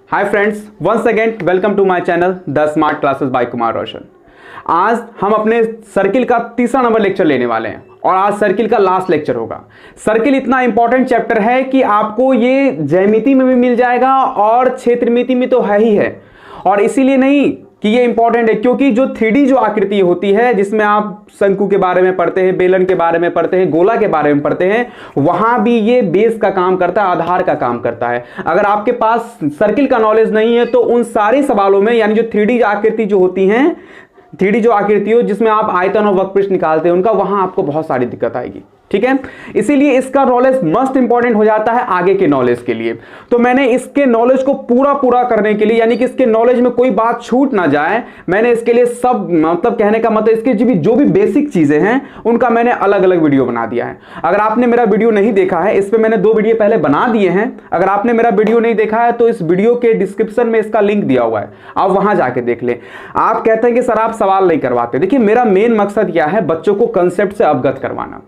Hi friends, once again welcome to my channel the smart classes by Kumar Roshan. आज हम अपने circle का तीसरा नंबर लेक्चर लेने वाले हैं और आज सर्किल का लास्ट लेक्चर होगा। सर्किल इतना इंपॉर्टेंट चैप्टर है कि आपको ये ज्यामिति में भी मिल जाएगा और क्षेत्रमिति में तो है ही है। और इसीलिए नहीं कि ये इंपॉर्टेंट है, क्योंकि जो 3D जो आकृति होती है, जिसमें आप शंकु के बारे में पढ़ते हैं, बेलन के बारे में पढ़ते हैं, गोला के बारे में पढ़ते हैं, वहां भी ये बेस का काम करता है, आधार का काम करता है। अगर आपके पास सर्किल का नॉलेज नहीं है तो उन सारे सवालों में, यानी जो 3D आकृति जो होती हैं, 3D जो आकृति हो जिसमें आप आयतन और वक्रपृष्ठ निकालते हैं, उनका वहां आपको बहुत सारी दिक्कत आएगी। ठीक है, इसीलिए इसका नॉलेज मस्ट इंपॉर्टेंट हो जाता है आगे के नॉलेज के लिए। तो मैंने इसके नॉलेज को पूरा करने के लिए, यानी कि इसके नॉलेज में कोई बात छूट ना जाए, मैंने इसके लिए सब, मतलब कहने का मतलब इसके जो भी बेसिक चीजें हैं उनका मैंने अलग अलग वीडियो बना दिया है। अगर आपने मेरा वीडियो नहीं देखा है, इस पर मैंने 2 वीडियो पहले बना दिए हैं। अगर आपने मेरा वीडियो नहीं देखा है तो इस वीडियो के डिस्क्रिप्शन में इसका लिंक दिया हुआ है, आप वहां जाके देख लें। आप कहते हैं कि सर आप सवाल नहीं करवाते। देखिए, मेरा मेन मकसद क्या है, बच्चों को कंसेप्ट से अवगत करवाना।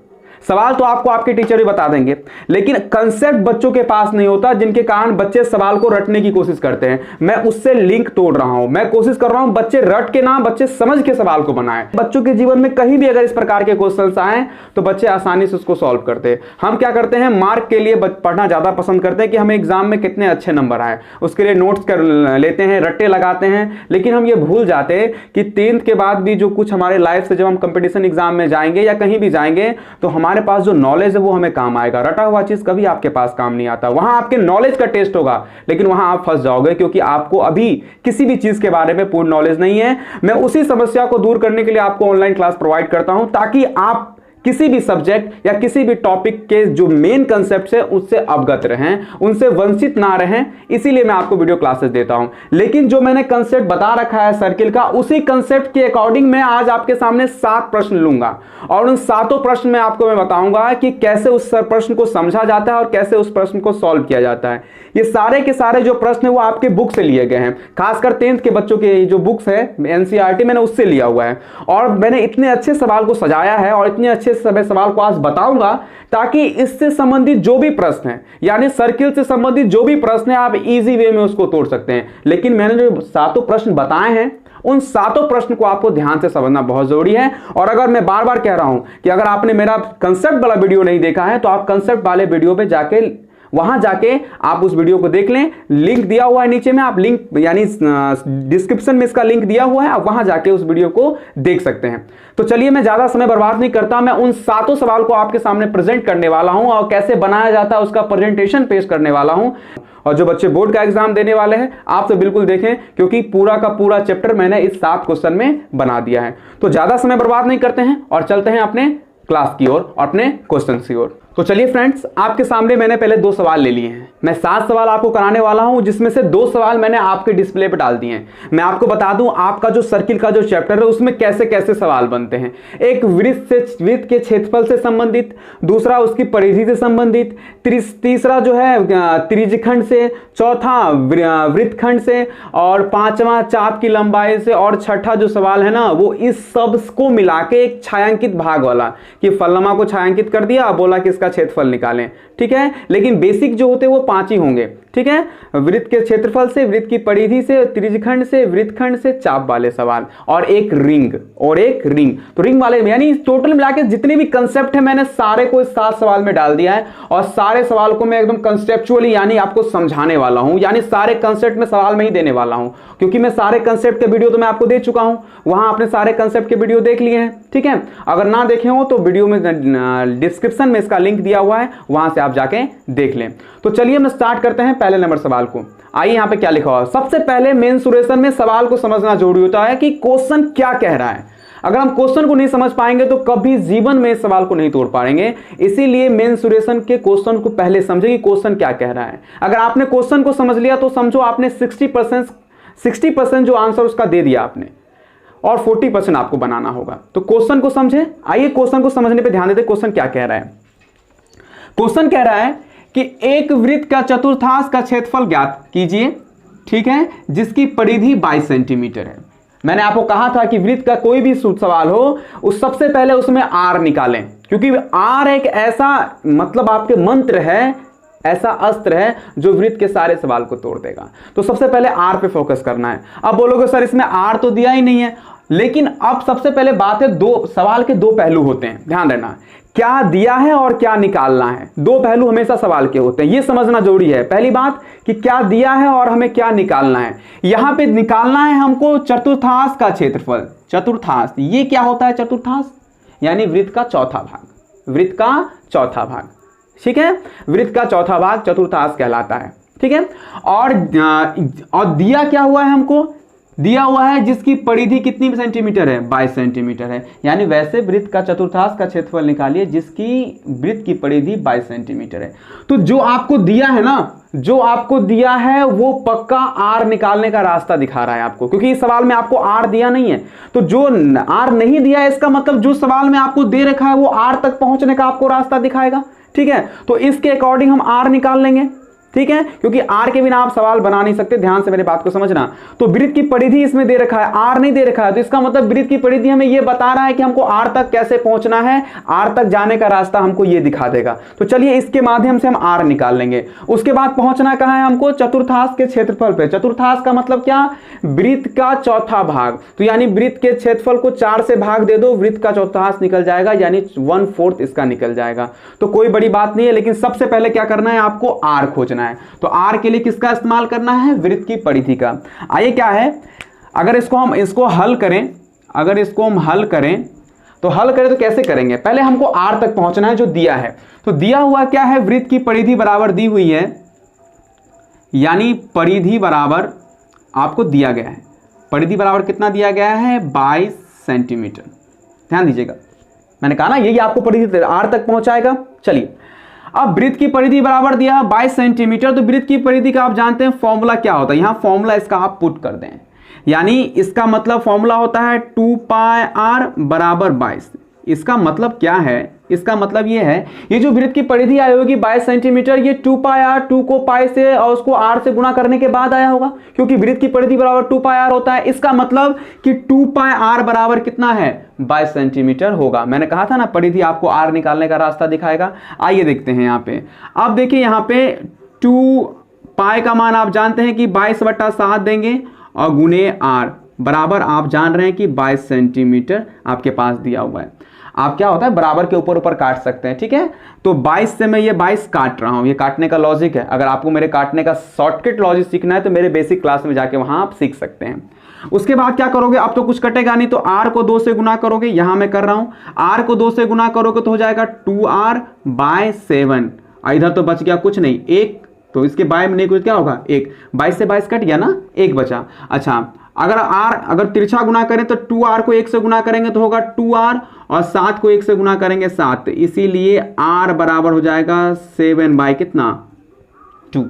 सवाल तो आपको आपके टीचर भी बता देंगे, लेकिन कंसेप्ट बच्चों के पास नहीं होता, जिनके कारण बच्चे सवाल को रटने की कोशिश करते हैं। मैं उससे लिंक तोड़ रहा हूं, मैं कोशिश कर रहा हूं बच्चे रट के ना, बच्चे समझ के सवाल को बनाएं। बच्चों के जीवन में कहीं भी अगर इस प्रकार के क्वेश्चंस आए तो बच्चे आसानी से उसको सॉल्व करते हैं। हम क्या करते हैं, मार्क के लिए पढ़ना ज्यादा पसंद करते हैं कि हमें एग्जाम में कितने अच्छे नंबर आए, उसके लिए नोट्स कर लेते हैं, रट्टे लगाते हैं। लेकिन हम ये भूल जाते हैं कि 10th के बाद भी जो कुछ हमारे लाइफ से, जब हम कंपटीशन एग्जाम में जाएंगे या कहीं भी जाएंगे, तो हमारे पास जो नॉलेज वो हमें काम आएगा। रटा हुआ चीज कभी आपके पास काम नहीं आता। वहां आपके नॉलेज का टेस्ट होगा, लेकिन वहां आप फंस जाओगे, क्योंकि आपको अभी किसी भी चीज के बारे में पूर्ण नॉलेज नहीं है। मैं उसी समस्या को दूर करने के लिए आपको ऑनलाइन क्लास प्रोवाइड करता हूं, ताकि आप किसी भी सब्जेक्ट या किसी भी टॉपिक के जो मेन कंसेप्ट है उससे अवगत रहें, उनसे वंचित ना रहें। इसीलिए मैं आपको वीडियो क्लासेस देता हूं। लेकिन जो मैंने कंसेप्ट बता रखा है सर्किल का, उसी कंसेप्ट के अकॉर्डिंग मैं आज आपके सामने 7 प्रश्न लूंगा और उन 7 प्रश्न में आपको मैं बताऊंगा कि कैसे उस प्रश्न को समझा जाता है और कैसे उस प्रश्न को सॉल्व किया जाता है। ये सारे के सारे जो प्रश्न है वो आपके बुक से लिए गए हैं, खासकर 10th के बच्चों के जो बुक्स है NCERT, मैंने उससे लिया हुआ है। और मैंने इतने अच्छे सवाल को सजाया है और इतने अच्छे सवाल को आज बताऊंगा, ताकि इससे संबंधित जो भी प्रश्न है, यानी सर्किल से संबंधित जो भी प्रश्न है, आप इजी वे में उसको तोड़ सकते हैं। लेकिन मैंने जो 7 प्रश्न बताए हैं, उन 7 प्रश्न को आपको ध्यान से समझना बहुत जरूरी है। और अगर मैं बार बार कह रहा हूं कि अगर आपने मेरा कंसेप्ट वाला वीडियो नहीं देखा है, तो आप कंसेप्ट वाले वीडियो पे वहां जाके आप उस वीडियो को देख लें। लिंक दिया हुआ है नीचे में, आप लिंक, यानी डिस्क्रिप्शन में इसका लिंक दिया हुआ है, आप वहां जाके उस वीडियो को देख सकते हैं। तो चलिए, मैं ज्यादा समय बर्बाद नहीं करता, मैं उन 7 सवाल को आपके सामने प्रेजेंट करने वाला हूं और कैसे बनाया जाता है उसका प्रेजेंटेशन पेश करने वाला हूं। और जो बच्चे बोर्ड का एग्जाम देने वाले हैं, आप तो बिल्कुल देखें, क्योंकि पूरा का पूरा चैप्टर मैंने इस 7 क्वेश्चन में बना दिया है। तो ज्यादा समय बर्बाद नहीं करते हैं और चलते हैं अपने क्लास की ओर और अपने क्वेश्चन की ओर। तो चलिए फ्रेंड्स, आपके सामने मैंने पहले 2 सवाल ले लिए हैं। मैं 7 सवाल आपको कराने वाला हूं, जिसमें से 2 सवाल मैंने आपके डिस्प्ले पे डाल दिए हैं। मैं आपको बता दूं, आपका जो सर्किल का जो चैप्टर है उसमें कैसे कैसे सवाल बनते हैं। एक वृत्त के क्षेत्रफल से संबंधित, दूसरा उसकी परिधि से संबंधित, तीसरा जो है त्रिज्यखंड से, चौथा वृत्तखंड से, और 5वां चाप की लंबाई से, और छठा जो सवाल है ना, वो इस सब को मिला के एक छायांकित भाग वाला, कि फलनमा को छायांकित कर दिया, बोला कि इसका क्षेत्रफल निकालें। ठीक है, लेकिन बेसिक जो होते हैं वो 5 ही होंगे। ठीक है, वृत्त के क्षेत्रफल से, वृत्त की परिधि से, त्रिज्यखंड से, वृत्तखंड से, चाप वाले सवाल, और एक रिंग। तो रिंग वाले, यानी टोटल मिला के जितने भी कंसेप्ट है, मैंने सारे को इस 7 सवाल में डाल दिया है। और सारे सवाल को मैं एकदम कंसेप्चुअली, यानी आपको समझाने वाला हूं, यानी सारे कंसेप्ट में सवाल में ही देने वाला हूं, क्योंकि मैं सारे कंसेप्ट के वीडियो तो मैं आपको दे चुका हूं, वहां आपने सारे कंसेप्ट के वीडियो देख लिए हैं। ठीक है, अगर ना देखे हो तो वीडियो में डिस्क्रिप्शन में इसका लिंक दिया हुआ है, वहां से आप जाके देख लें। तो चलिए हम स्टार्ट करते हैं पहले नंबर सवाल को। आइए, यहां पे क्या लिखा हुआ है। सबसे पहले मेंसुरेशन में सवाल को समझना जरूरी होता है कि क्वेश्चन क्या कह रहा है। अगर हम क्वेश्चन को नहीं समझ पाएंगे तो कभी जीवन में इस सवाल को नहीं तोड़ पाएंगे। इसीलिए मेंसुरेशन के क्वेश्चन को पहले समझे कि क्वेश्चन क्या कह रहा है। अगर आपने क्वेश्चन को समझ लिया तो समझो आपने 60% जो आंसर उसका दे दिया आपने, और 40% आपको बनाना होगा। तो क्वेश्चन को समझे। आइए क्वेश्चन को समझने पे ध्यान देते, क्वेश्चन क्या कह रहा है। क्वेश्चन कह रहा है कि एक वृत्त का चतुर्थांश का क्षेत्रफल ज्ञात कीजिए, ठीक है, जिसकी परिधि 22 सेंटीमीटर है। मैंने आपको कहा था कि वृत्त का कोई भी सवाल हो, उस सबसे पहले उसमें आर निकालें, क्योंकि आर एक ऐसा, मतलब आपके मंत्र है ऐसा अस्त्र है जो वृत्त के सारे सवाल को तोड़ देगा। तो सबसे पहले आर पे फोकस करना है। अब बोलोगे सर इसमें आर तो दिया ही नहीं है, लेकिन अब सबसे पहले बात है, दो सवाल के दो पहलू होते हैं, ध्यान देना, क्या दिया है और क्या निकालना है। दो पहलू हमेशा सवाल के होते हैं, ये समझना जरूरी है। पहली बात कि क्या दिया है और हमें क्या निकालना है। यहां पे निकालना है हमको चतुर्थांश का क्षेत्रफल। चतुर्थांश ये क्या होता है? चतुर्थांश यानी वृत्त का चौथा भाग, वृत्त का चौथा भाग, ठीक है, वृत्त का चौथा भाग चतुर्थांश कहलाता है, ठीक है। और दिया क्या हुआ है हमको? दिया हुआ है जिसकी परिधि कितनी सेंटीमीटर है? 22 सेंटीमीटर है। यानी वैसे वृत्त का चतुर्थांश का क्षेत्रफल निकालिए जिसकी वृत्त की परिधि 22 सेंटीमीटर है। तो जो आपको दिया है ना, जो आपको दिया है वो पक्का आर निकालने का रास्ता दिखा रहा है आपको, क्योंकि इस सवाल में आपको आर दिया नहीं है। तो जो आर नहीं दिया है इसका मतलब जो सवाल में आपको दे रखा है वो आर तक पहुंचने का आपको रास्ता दिखाएगा, ठीक है। तो इसके अकॉर्डिंग हम आर निकाल लेंगे, ठीक है, क्योंकि आर के बिना आप सवाल बना नहीं सकते। ध्यान से मेरे बात को समझना। तो वृत्त की परिधि इसमें दे रखा है, आर नहीं दे रखा है, तो इसका मतलब वृत्त की परिधि हमें यह बता रहा है कि हमको आर तक कैसे पहुंचना है, आर तक जाने का रास्ता हमको ये दिखा देगा। तो चलिए इसके माध्यम से हम आर निकाल लेंगे। उसके बाद पहुंचना कहां है हमको? चतुर्थांश के क्षेत्रफल पे। चतुर्थांश का मतलब क्या? वृत्त का चौथा भाग। तो यानी वृत्त के क्षेत्रफल को 4 से भाग दे दो, वृत्त का चौथांश निकल जाएगा, यानी 1/4 इसका निकल जाएगा। तो कोई बड़ी बात नहीं है, लेकिन सबसे पहले क्या करना है आपको? आर खोजना है। तो आर के लिए किसका इस्तेमाल करना है? वृत्त की परिधि का। आइए क्या है, अगर इसको हल करें, अगर इसको हम हल करें तो हल करें तो कैसे करेंगे? पहले हमको आर तक पहुंचना है जो दिया है। तो दिया हुआ क्या है? वृत्त की परिधि बराबर दी हुई है, यानी परिधि बराबर आपको दिया गया है। परिधि बराबर कितना दिया गया है? 22 सेंटीमीटर। ध्यान दीजिएगा, मैंने कहा ना यही आपको परिधि आर तक पहुंचाएगा। चलिए अब वृत्त की परिधि बराबर दिया 22 सेंटीमीटर। तो वृत्त की परिधि का आप जानते हैं फॉर्मूला क्या होता है, यहां फॉर्मूला इसका आप पुट कर दें, यानी इसका मतलब फॉर्मूला होता है 2πr बराबर 22। इसका मतलब क्या है? इसका मतलब ये है, ये जो वृत्त की परिधि आई होगी 22 सेंटीमीटर, ये 2πr, 2 को पाई से और उसको r से गुणा करने के बाद आया होगा, क्योंकि वृत्त की परिधि बराबर 2πr होता है। इसका मतलब कि 2πr बराबर कितना है? 22 सेंटीमीटर होगा। मैंने कहा था ना परिधि आपको r निकालने का रास्ता दिखाएगा। आइए देखते हैं यहाँ पे। अब देखिए यहाँ पे 2π का मान आप जानते हैं कि 22/7 देंगे और गुने r बराबर आप जान रहे हैं कि 22 सेंटीमीटर आपके पास दिया हुआ है। आप क्या होता है बराबर के ऊपर ऊपर काट सकते हैं, ठीक है। तो 22 से मैं ये 22 काट रहा हूं, ये काटने का लॉजिक है। अगर आपको मेरे काटने का शॉर्टकट लॉजिक सीखना है तो मेरे बेसिक क्लास में जाके वहां आप सीख सकते हैं। उसके बाद क्या करोगे? अब तो कुछ कटेगा नहीं, तो r को 2 से गुना करोगे, यहां मैं कर रहा हूं। r को 2 से गुना करोगे तो हो जाएगा 2r/7। इधर तो बच गया कुछ नहीं, 1, तो इसके बाय में नहीं कुछ क्या होगा? 1। 22 से 22 कट गया ना, 1 बचा। अच्छा अगर तिरछा गुना करें तो 2r को 1 से गुना करेंगे तो होगा 2r, और 7 को 1 से गुना करेंगे 7, इसीलिए r बराबर हो जाएगा 7/2।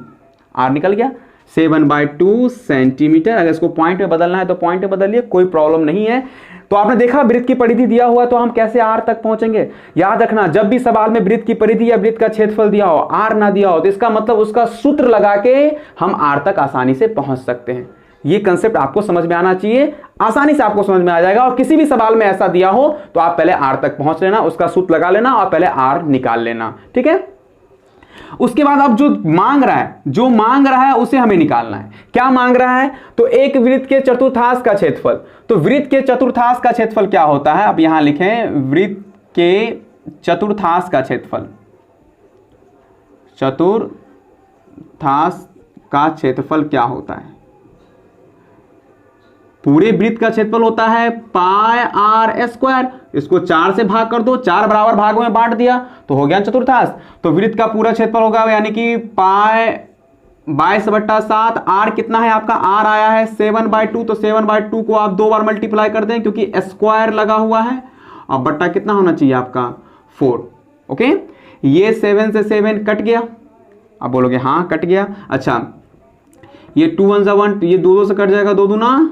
r निकल गया 7/2 सेंटीमीटर। अगर इसको पॉइंट में बदलना है तो पॉइंट में बदलिए, कोई प्रॉब्लम नहीं है। तो आपने देखा वृत्त की परिधि दिया हुआ तो हम कैसे r तक पहुंचेंगे। याद रखना, जब भी सवाल में वृत्त की परिधि या वृत्त का क्षेत्रफल दिया हो, r ना दिया हो, तो इसका मतलब उसका सूत्र लगा के हम r तक आसानी से पहुंच सकते हैं। ये कंसेप्ट आपको समझ में आना चाहिए, आसानी से आपको समझ में आ जाएगा। और किसी भी सवाल में ऐसा दिया हो तो आप पहले r तक पहुंच लेना, उसका सूत्र लगा लेना और पहले r निकाल लेना, ठीक है। उसके बाद अब जो मांग रहा है उसे हमें निकालना है। क्या मांग रहा है? तो एक वृत्त के चतुर्थांश का क्षेत्रफल। तो वृत्त के चतुर्थांश का क्षेत्रफल क्या होता है? अब यहां लिखें वृत्त के चतुर्थांश का क्षेत्रफल। चतुर्थांश का क्षेत्रफल क्या होता है? पूरे वृत्त का क्षेत्रफल होता है πr²। इसको 4 से भाग कर दो, 4 बराबर भागों में बांट दिया तो हो गया चतुर्थांश। तो वृत्त का पूरा क्षेत्रफल होगा यानी कि π 22/7। r कितना है आपका? r आया है 7/2। तो 7/2 को आप 2 बार मल्टीप्लाई कर दें क्योंकि स्क्वायर लगा हुआ है, और बट्टा कितना होना चाहिए आपका? 4। ओके, ये 7 से 7 कट गया। अब बोलोगे हाँ कट गया। अच्छा ये 2 1 1, ये 2 से कट जाएगा, 2 दूना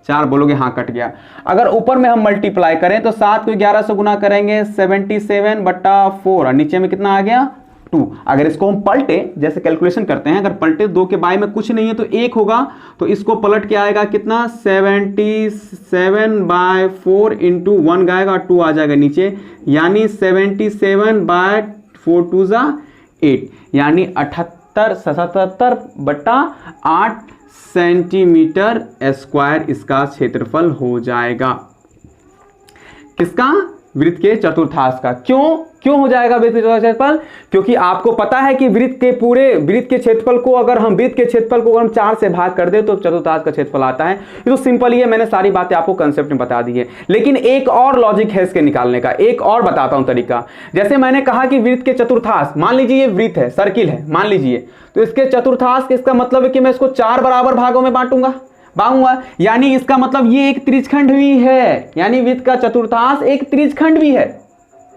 4, बोलोगे हाँ कट गया। अगर ऊपर में हम मल्टीप्लाई करें तो 7 को 11 से गुना करेंगे 77/4, और नीचे में कितना आ गया? 2। अगर इसको हम पलटे, जैसे कैलकुलेशन करते हैं, अगर पलटे 2 के बाय में कुछ नहीं है तो 1 होगा, तो इसको पलट के आएगा कितना? 77/4 इंटू 1 आएगा और 2 आ जाएगा नीचे, यानी 77/4 2 = 8 यानी 78/77/8 सेंटीमीटर स्क्वायर इसका क्षेत्रफल हो जाएगा। किसका? वृत्त के चतुर्थांश का। क्यों हो जाएगा वृत्त के क्षेत्रफल? क्योंकि आपको पता है कि वृत्त के क्षेत्रफल को अगर हम 4 से भाग कर दे तो चतुर्थांश का क्षेत्रफल आता है। ये तो सिंपल ही है, मैंने सारी बातें आपको कंसेप्ट में बता दी है। लेकिन एक और लॉजिक है इसके निकालने का, एक और बताता हूं तरीका। जैसे मैंने कहा कि वृत्त के चतुर्थांश, मान लीजिए ये वृत्त है, सर्किल है मान लीजिए, तो इसके चतुर्थांश इसका मतलब है कि मैं इसको 4 बराबर भागों में बांटूंगा, यानी इसका मतलब ये एक त्रिज्यखंड भी है, यानी वृत्त का चतुर्थांश एक त्रिज्यखंड भी है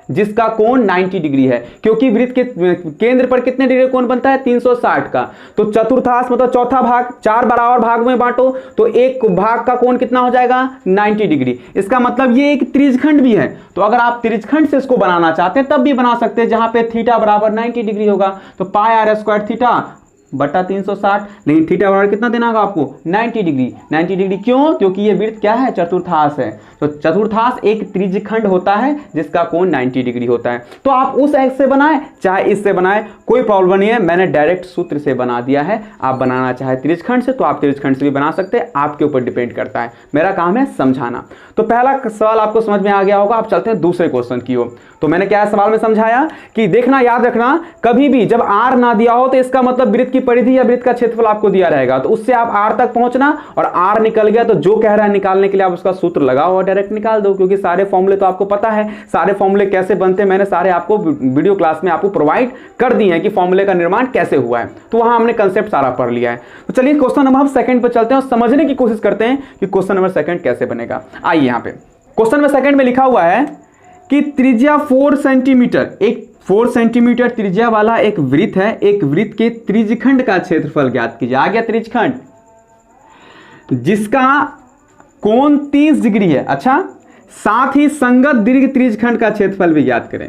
जिसका कोण 90 डिग्री है। क्योंकि वृत्त के केंद्र पर कितने डिग्री कोण बनता है? 360 का। तो चतुर्थांश मतलब चौथा भाग 4 बराबर भाग में बांटो तो एक भाग का कोण कितना हो जाएगा? 90 डिग्री। इसका मतलब ये एक त्रिज्यखंड भी है। तो अगर आप त्रिज्यखंड से इसको बनाना चाहते हैं तब भी बना सकते हैं, जहां पे थीटा बराबर 90 डिग्री होगा। तो पाई आर स्क्वायर थीटा बटा 360, लेकिन थीटा बराबर कितना देना होगा आपको? 90 डिग्री। 90 डिग्री क्यों? क्योंकि ये वृत्त क्या है? चतुर्थांश है। तो चतुर्थांश एक त्रिज्यखंड होता है जिसका कोण 90 डिग्री होता है। तो आप उस एक्स से बनाए चाहे इससे बनाए, कोई प्रॉब्लम नहीं है, मैंने डायरेक्ट सूत्र से बना दिया है। आप बनाना चाहे त्रिज्यखंड से तो आप त्रिज्यखंड से भी बना सकते हैं, आपके ऊपर डिपेंड करता है, मेरा काम है समझाना। तो पहला सवाल आपको समझ में आ गया होगा। आप चलते हैं दूसरे क्वेश्चन की ओर। तो मैंने क्या सवाल में समझाया कि देखना, याद रखना, कभी भी जब आर ना दिया हो तो इसका मतलब वृत्त की परिधि या वृत्त का क्षेत्रफल आपको दिया रहेगा, तो उससे आप आर तक पहुंचना, और आर निकल गया तो जो कह रहा है निकालने के लिए आप उसका सूत्र लगाओ और डायरेक्ट निकाल दो। क्योंकि सारे फॉर्मूले तो आपको पता है, सारे फॉर्मूले कैसे बनते हैं मैंने सारे आपको वीडियो क्लास में आपको प्रोवाइड कर दिए हैं कि फॉर्मूले का निर्माण कैसे हुआ है, तो वहां हमने कंसेप्ट सारा पढ़ लिया है। तो चलिए क्वेश्चन नंबर हम सेकंड पे चलते हैं और समझने की कोशिश करते हैं कि क्वेश्चन नंबर सेकंड कैसे बनेगा। आइए यहाँ पे क्वेश्चन नंबर सेकंड में लिखा हुआ है कि त्रिज्या 4 सेंटीमीटर, एक 4 सेंटीमीटर त्रिज्या वाला एक वृत्त है, एक वृत्त के त्रिज्यखंड का क्षेत्रफल ज्ञात कीजिए। आ गया त्रिज्यखंड, जिसका कोण 30 डिग्री है। अच्छा, साथ ही संगत दीर्घ त्रिज्यखंड का क्षेत्रफल भी ज्ञात करें।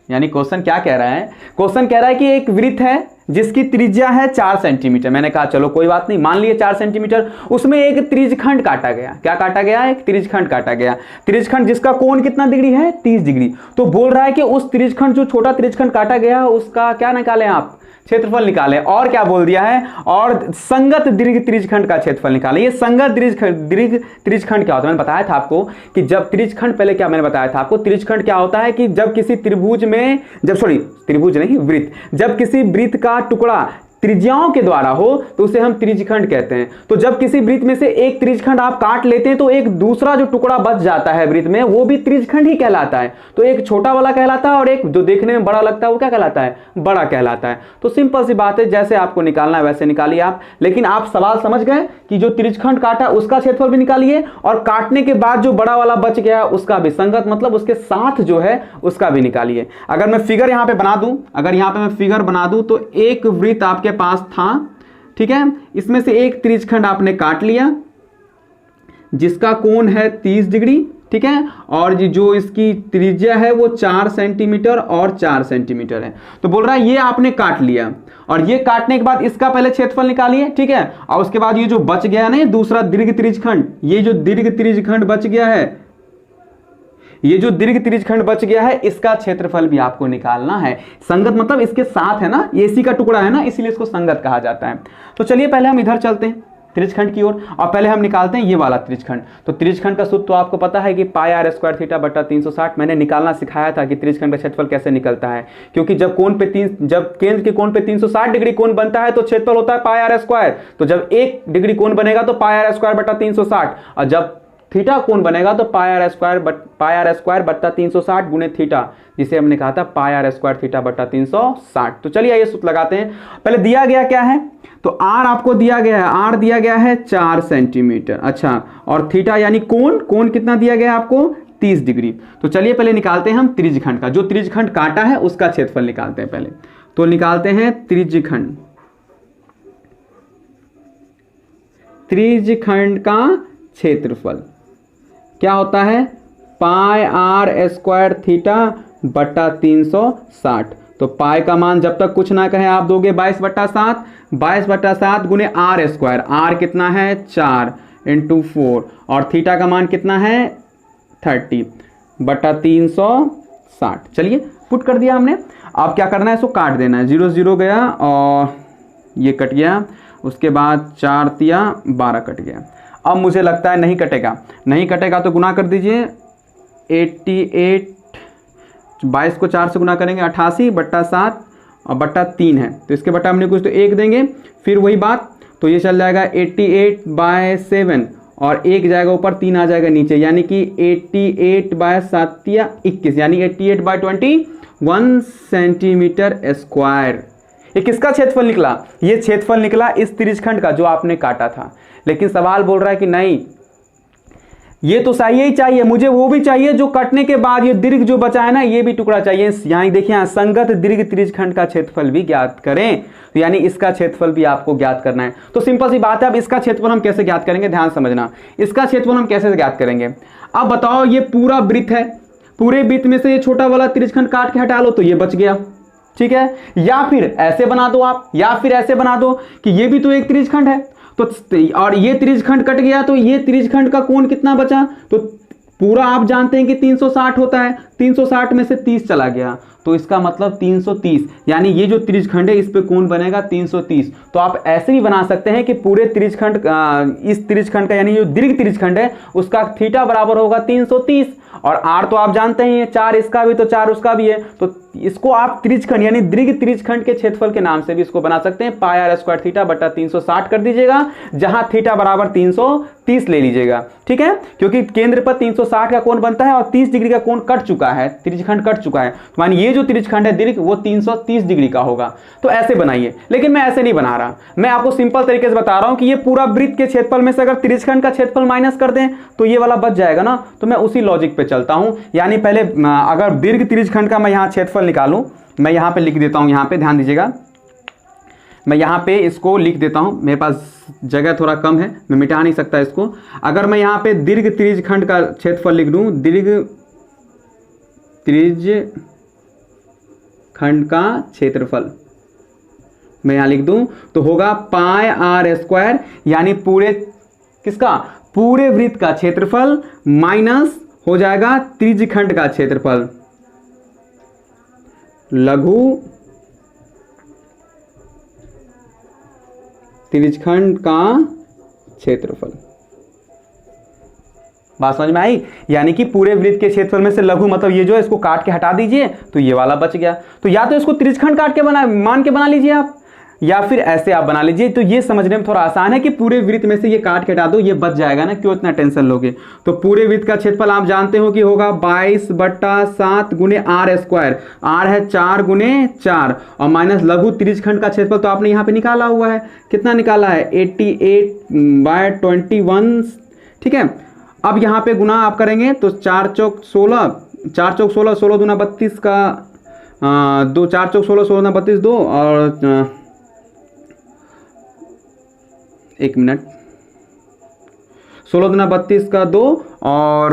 यानी क्वेश्चन क्या कह रहा है? क्वेश्चन कह रहा है कि एक वृत्त है जिसकी त्रिज्या है 4 सेंटीमीटर। मैंने कहा चलो कोई बात नहीं, मान लिए 4 सेंटीमीटर, उसमें एक त्रिज्यखंड काटा गया। क्या काटा गया? एक त्रिज्यखंड काटा गया। त्रिज्यखंड जिसका कोण कितना डिग्री है? 30 डिग्री। तो बोल रहा है कि उस त्रिज्यखंड, जो छोटा त्रिज्यखंड काटा गया, उसका क्या निकालें आप? क्षेत्रफल निकाले। और क्या बोल दिया है? और संगत दीर्घ त्रिज्यखंड का क्षेत्रफल निकाले। ये संगत दीर्घ त्रिज्यखंड क्या होता है? मैंने बताया था आपको कि जब त्रिज्यखंड, पहले क्या मैंने बताया था आपको, त्रिज्यखंड क्या होता है कि जब किसी त्रिभुज में, त्रिभुज नहीं, वृत्त, जब किसी वृत्त का टुकड़ा त्रिज्याओं के द्वारा हो तो उसे हम त्रिज्यखंड कहते हैं। तो जब किसी वृत्त में से एक त्रिज्यखंड आप काट लेते हैं तो एक दूसरा जो टुकड़ा बच जाता है वृत्त में, वो भी त्रिज्यखंड ही कहलाता है। तो एक छोटा वाला कहलाता है और एक जो देखने में बड़ा लगता है वो क्या कहलाता है? बड़ा कहलाता है। तो सिंपल सी बात है, जैसे आपको निकालना है वैसे निकालिए आप। लेकिन आप सवाल समझ गए कि जो त्रिज्यखंड काटा उसका क्षेत्रफल भी निकालिए, और काटने के बाद जो बड़ा वाला बच गया उसका भी, संगत मतलब उसके साथ जो है उसका भी निकालिए। अगर मैं फिगर यहां पे बना दूं, तो एक वृत्त आपके पास था, ठीक है, इसमें से एक त्रिज्यखंड आपने काट लिया जिसका कोण है 30 डिग्री, ठीक है, और जो इसकी त्रिज्या है वो 4 सेंटीमीटर और 4 सेंटीमीटर है। तो बोल रहा है ये आपने काट लिया, और ये काटने के बाद इसका पहले क्षेत्रफल निकालिए, ठीक है, और उसके बाद ये जो बच गया ना, दूसरा दीर्घ त्रिज्यखंड, ये जो दीर्घ त्रिज्यखंड बच गया है, ये जो दीर्घ त्रिज्यखंड बच गया है, इसका क्षेत्रफल भी आपको निकालना है। संगत मतलब इसके साथ है ना, ये इसी का टुकड़ा है ना, इसीलिए इसको संगत कहा जाता है। तो चलिए पहले हम इधर चलते हैं त्रिज्यखंड की ओर, और पहले हम निकालते हैं ये वाला त्रिज्यखंड। तो त्रिज्यखंड का सूत्र तो आपको पता है कि पाई आर स्क्वायर थीटा बटा 360। मैंने निकालना सिखाया था कि त्रिज्यखंड का क्षेत्रफल कैसे निकलता है, क्योंकि जब केंद्र के कोण पे 360 डिग्री कोण बनता है तो क्षेत्रफल होता है पाई आर स्क्वायर। तो जब 1 डिग्री कोण बनेगा तो पाई आर स्क्वायर बटा 360, और जब थीटा कोण बनेगा तो पाई आर स्क्वायर बट्टा 360 गुणे थीटा, जिसे हमने कहा था पाई आर स्क्वायर थीटा बट्टा 360। तो चलिए ये सूत्र लगाते हैं। पहले दिया गया क्या है? तो आर आपको दिया गया है, आर दिया गया है 4 सेंटीमीटर। अच्छा, और थीटा यानी कोण कितना दिया गया है आपको? 30 डिग्री। तो चलिए पहले निकालते हैं हम त्रिज्यखंड का, जो त्रिज्यखंड काटा है उसका क्षेत्रफल निकालते हैं पहले। तो निकालते हैं त्रिज्यखंड का क्षेत्रफल क्या होता है? पाई आर स्क्वायर थीटा बट्टा 360। तो पाई का मान जब तक कुछ ना कहे आप दोगे 22/7, 22/7 गुने आर स्क्वायर। आर कितना है? 4 × 4, और थीटा का मान कितना है? 30/360। चलिए पुट कर दिया हमने। अब क्या करना है, इसको काट देना है, 0 0 गया और ये कट गया, उसके बाद 4 तिया 12 कट गया। अब मुझे लगता है नहीं कटेगा, नहीं कटेगा तो गुना कर दीजिए, 88, 22 को 4 से गुना करेंगे 88 बट्टा 7 और बट्टा 3 है, तो इसके बट्टा हमने कुछ तो 1 देंगे, फिर वही बात, तो ये चल जाएगा 88/7 और 1 जाएगा ऊपर, 3 आ जाएगा नीचे, यानी कि 88/7 या 21, यानी 88/21 सेंटीमीटर स्क्वायर। ये किसका क्षेत्रफल निकला? ये क्षेत्रफल निकला इस त्रिज्यखंड का जो आपने काटा था। लेकिन सवाल बोल रहा है कि नहीं, ये तो चाहिए ही चाहिए, मुझे वो भी चाहिए जो कटने के बाद ये दीर्घ जो बचा है ना, ये भी टुकड़ा चाहिए। यहाँ देखिए, यहाँ संगत दीर्घ त्रिज्यखंड का क्षेत्रफल भी ज्ञात करें, तो यानी इसका क्षेत्रफल भी आपको ज्ञात करना है। तो सिंपल सी बात है, अब इसका क्षेत्रफल हम कैसे ज्ञात करेंगे, ध्यान समझना, इसका क्षेत्रफल हम कैसे ज्ञात करेंगे। अब बताओ, ये पूरा वृत्त है, पूरे वृत्त में से ये छोटा वाला त्रिज्यखंड काट के हटा लो तो ये बच गया, ठीक है। या फिर ऐसे बना दो आप, या फिर ऐसे बना दो कि ये भी तो एक त्रिज्यखंड है, तो और ये त्रिज्यखंड कट गया तो ये त्रिज्यखंड का कोण कितना बचा, तो पूरा आप जानते हैं कि 360 होता है, 360 में से 30 चला गया, तो इसका मतलब 330, यानी ये जो त्रिज्यखंड है इस पे कोण बनेगा 330। तो आप ऐसे भी बना सकते हैं कि पूरे त्रिज्यखंड, इस त्रिज्यखंड का यानी जो दीर्घ त्रिज्यखंड है उसका थीटा बराबर होगा 330, और आर तो आप जानते हैं 4 इसका भी तो 4 उसका भी है, तो इसको आप त्रिज्यखंड यानी दीर्घ त्रिज्यखंड के क्षेत्रफल के नाम से भी इसको बना सकते हैं, पाई आर स्क्वायर थीटा बटा 360 कर दीजिएगा, जहां थीटा बराबर 330 ले लीजिएगा, ठीक है, क्योंकि केंद्र पर 360 का कोण बनता है और 30 डिग्री का कोण कट चुका है, त्रिज्यखंड कट चुका है, तो मानिए ये जो त्रिज्यखंड है दीर्घ वो 330 डिग्री का होगा। तो ऐसे बनाइए, लेकिन मैं ऐसे नहीं बना रहा, मैं आपको सिंपल तरीके से बता रहा हूं कि ये पूरा वृत्त के क्षेत्रफल में से अगर त्रिज्यखंड का क्षेत्रफल माइनस कर दें तो ये वाला बच जाएगा ना, तो मैं उसी लॉजिक पे चलता हूं। यानी पहले अगर दीर्घ त्रिज्यखंड का मैं यहां क्षेत्रफल निकालूं, मैं यहां पे लिख देता हूं, यहां पे ध्यान दीजिएगा, मैं यहां पे इसको लिख देता हूं, मेरे पास जगह थोड़ा कम है, मैं मिटा नहीं सकता इसको। अगर मैं यहां पे दीर्घ त्रिज्यखंड का क्षेत्रफल लिख दूं, दीर्घ त्रिज्यखंड का क्षेत्रफल मैं यहां लिख दूं तो होगा पाई आर स्क्वायर, यानी पूरे किसका, पूरे वृत्त का क्षेत्रफल माइनस हो जाएगा त्रिज्यखंड का क्षेत्रफल, लघु त्रिज्यखंड का क्षेत्रफल। बात समझ में आई? यानी कि पूरे वृत्त के क्षेत्रफल में से लघु मतलब ये जो है इसको काट के हटा दीजिए तो ये वाला बच गया। तो या तो इसको त्रिज्यखंड काट के मान के बना लीजिए आप, या फिर ऐसे आप बना लीजिए। तो ये समझने में थोड़ा आसान है कि पूरे वृत्त में से ये काट के हटा दो, ये बच जाएगा ना, क्यों इतना टेंशन लोगे। तो पूरे वृत्त का क्षेत्रफल आप जानते हो कि होगा 22/7 गुने आर स्क्वायर, आर है 4 गुने 4 और माइनस लघु त्रिज्यखंड का क्षेत्रफल तो आपने यहाँ पे निकाला हुआ है, कितना निकाला है 88/21, ठीक है। अब यहाँ पे गुना आप करेंगे तो 4 चौक 16, 4 चौक 16, 16 दूना 32 का 2, 4 चौक 16, 16 दूना 32 2 और 1 मिनट, 16 दूना 32 का 2 और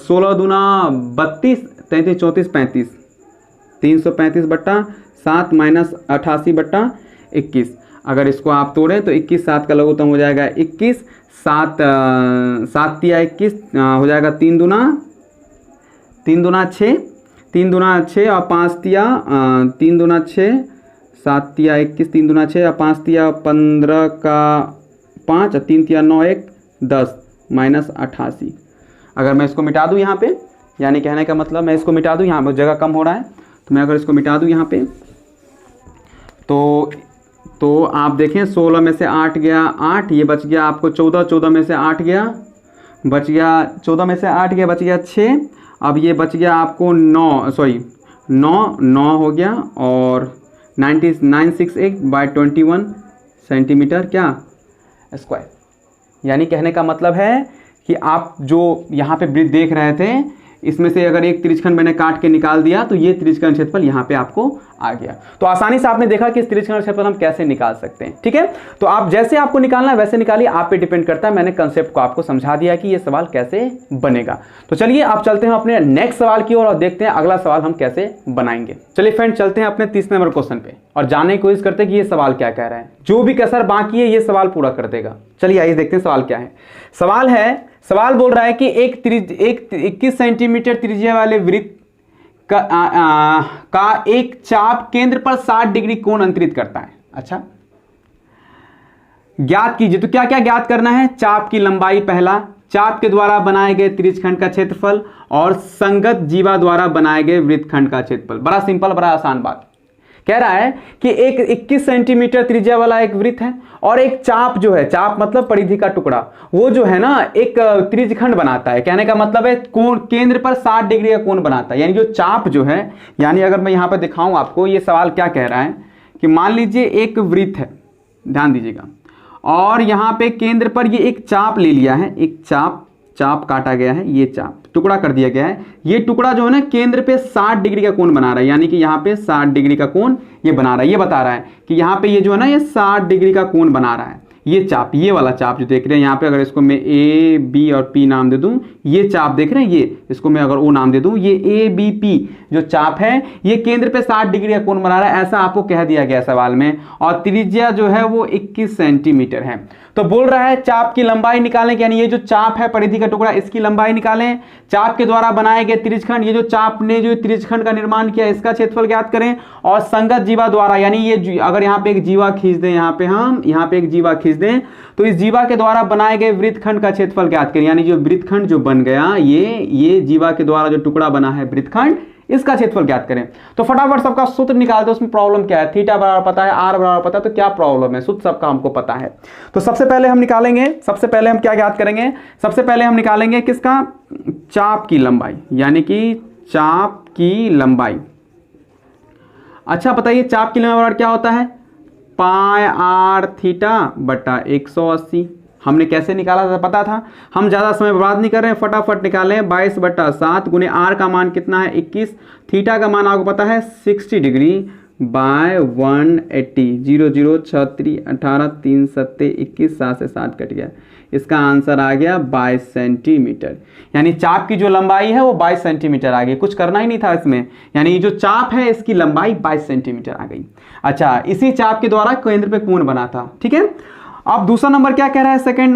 16 दूना 32, 33, 34, 35, 335/7 माइनस 88/21। अगर इसको आप तोड़ें तो 21 7 का लघुत्तम हो जाएगा 21, 7 तिया 21 हो जाएगा 3 दूना 6, 3 दूना 6 और 5 तिया 3 दूना 6, 7 तिया 21, 3 दूना 6 और 5 तिया 15 का 5 और 3 तिया 9 1 10 माइनस 88। अगर मैं इसको मिटा दूँ यहाँ पे, यानी कहने का मतलब मैं इसको मिटा दूँ, यहाँ पर जगह कम हो रहा है, तो मैं अगर इसको मिटा दूँ यहाँ पे तो आप देखें 16 में से 8 गया 8, ये बच गया आपको 14, 14 में से 8 गया बच गया 14 में से 8 गया बच गया 6, अब ये बच गया आपको 9 हो गया और 968/21 सेंटीमीटर क्या स्क्वायर। यानी कहने का मतलब है कि आप जो यहाँ पे वृत्त देख रहे थे इसमें से अगर एक त्रिज्यखंड मैंने काट के निकाल दिया तो ये त्रिज्यखंड क्षेत्रफल यहाँ पे आपको आ गया। तो आसानी से आपने देखा कि इस त्रिज्यखंड क्षेत्रफल हम कैसे निकाल सकते हैं, ठीक है। तो आप जैसे आपको निकालना है वैसे निकालिए, आप पे डिपेंड करता है। मैंने कंसेप्ट को आपको समझा दिया कि ये सवाल कैसे बनेगा। तो चलिए आप चलते हैं अपने नेक्स्ट सवाल की ओर और देखते हैं अगला सवाल हम कैसे बनाएंगे। चलिए फ्रेंड चलते हैं अपने 30 नंबर क्वेश्चन पे और जानने की कोशिश करते हैं कि ये सवाल क्या कह रहा है। जो भी कसर बाकी है ये सवाल पूरा कर देगा। चलिए आइए देखते हैं सवाल क्या है। सवाल बोल रहा है कि एक 21 सेंटीमीटर त्रिज्या वाले वृत्त का एक चाप केंद्र पर 60 डिग्री कोण अंतरित करता है। अच्छा, ज्ञात कीजिए। तो क्या क्या ज्ञात करना है? चाप की लंबाई पहला, चाप के द्वारा बनाए गए त्रिज्यखंड का क्षेत्रफल और संगत जीवा द्वारा बनाए गए वृत्तखंड का क्षेत्रफल। बड़ा सिंपल, बड़ा आसान बात। कह रहा है कि एक 21 सेंटीमीटर त्रिज्या वाला एक वृत्त है और एक चाप जो है, चाप मतलब परिधि का टुकड़ा, वो जो है ना एक त्रिज्यखंड बनाता है। कहने का मतलब है कोण केंद्र पर 60 डिग्री का कोण बनाता है। यानी जो चाप जो है, यानी अगर मैं यहां पर दिखाऊं आपको, ये सवाल क्या कह रहा है कि मान लीजिए एक वृत्त है, ध्यान दीजिएगा, और यहां पे केंद्र पर ये एक चाप ले लिया है, एक चाप काटा गया है, ये चाप टुकड़ा कर दिया गया है। ये टुकड़ा जो है ना केंद्र पे 60 डिग्री का कोण बना रहा है, यानी कि यहाँ पे 60 डिग्री का कोण ये बना रहा है। ये बता रहा है कि यहाँ पे ये जो है ना ये 60 डिग्री का कोण बना रहा है। ये चाप, ये वाला चाप जो देख रहे हैं यहाँ पे, अगर इसको मैं ए बी और पी नाम दे दूं, ये चाप देख रहे हैं, ये इसको मैं अगर ओ नाम दे दूं, ये ए बी पी जो चाप है ये केंद्र पे 60 डिग्री का कोण बना रहा है, ऐसा आपको कह दिया गया सवाल में। और त्रिज्या जो है वो 21 सेंटीमीटर है। तो बोल रहा है चाप की लंबाई निकालें, यानी ये जो चाप है परिधि का टुकड़ा, इसकी लंबाई निकालें। चाप के द्वारा बनाए गए त्रिज्यखंड, ये जो चाप ने जो त्रिज्यखंड का निर्माण किया इसका क्षेत्रफल ज्ञात करें। और संगत जीवा द्वारा, यानी ये अगर यहाँ पे एक जीवा खींच दें, यहाँ पे एक जीवा खींच दें, तो इस जीवा के द्वारा बनाए गए वृत्तखंड का क्षेत्रफल ज्ञात करें। यानी जो वृत्तखंड जो बन गया, ये जीवा के द्वारा जो टुकड़ा बना है वृत्तखंड, इसका क्षेत्रफल ज्ञात करें। तो फटाफट सबका सूत्र निकाल दो। उसमें प्रॉब्लम क्या है? थीटा बराबर पता है, आर बराबर पता है, तो क्या प्रॉब्लम है? सूत्र सबका हमको पता है। तो सबसे पहले हम निकालेंगे, सबसे पहले हम क्या ज्ञात करेंगे? सबसे पहले हम निकालेंगे किसका? चाप की लंबाई, यानी कि चाप की लंबाई। अच्छा बताइए, चाप की लंबाई बराबर क्या होता है? पाई आर थीटा बटा 180। हमने कैसे निकाला था पता था, हम ज़्यादा समय बर्बाद नहीं कर रहे हैं, फटाफट निकालें। 22/7 गुने आर का मान कितना है? 21। थीटा का मान आपको पता है 60 डिग्री बाय 180। 0 0 6 3 18 3 7 21, 7 से 7 कट गया। इसका आंसर आ गया 22 सेंटीमीटर। यानी चाप की जो लंबाई है वो 22 सेंटीमीटर आ गई। कुछ करना ही नहीं था इसमें, यानी जो चाप है इसकी लंबाई 22 सेंटीमीटर आ गई। अच्छा, इसी चाप के द्वारा केंद्र पे कोण बना था। ठीक है, अब दूसरा नंबर क्या कह रहा है? सेकंड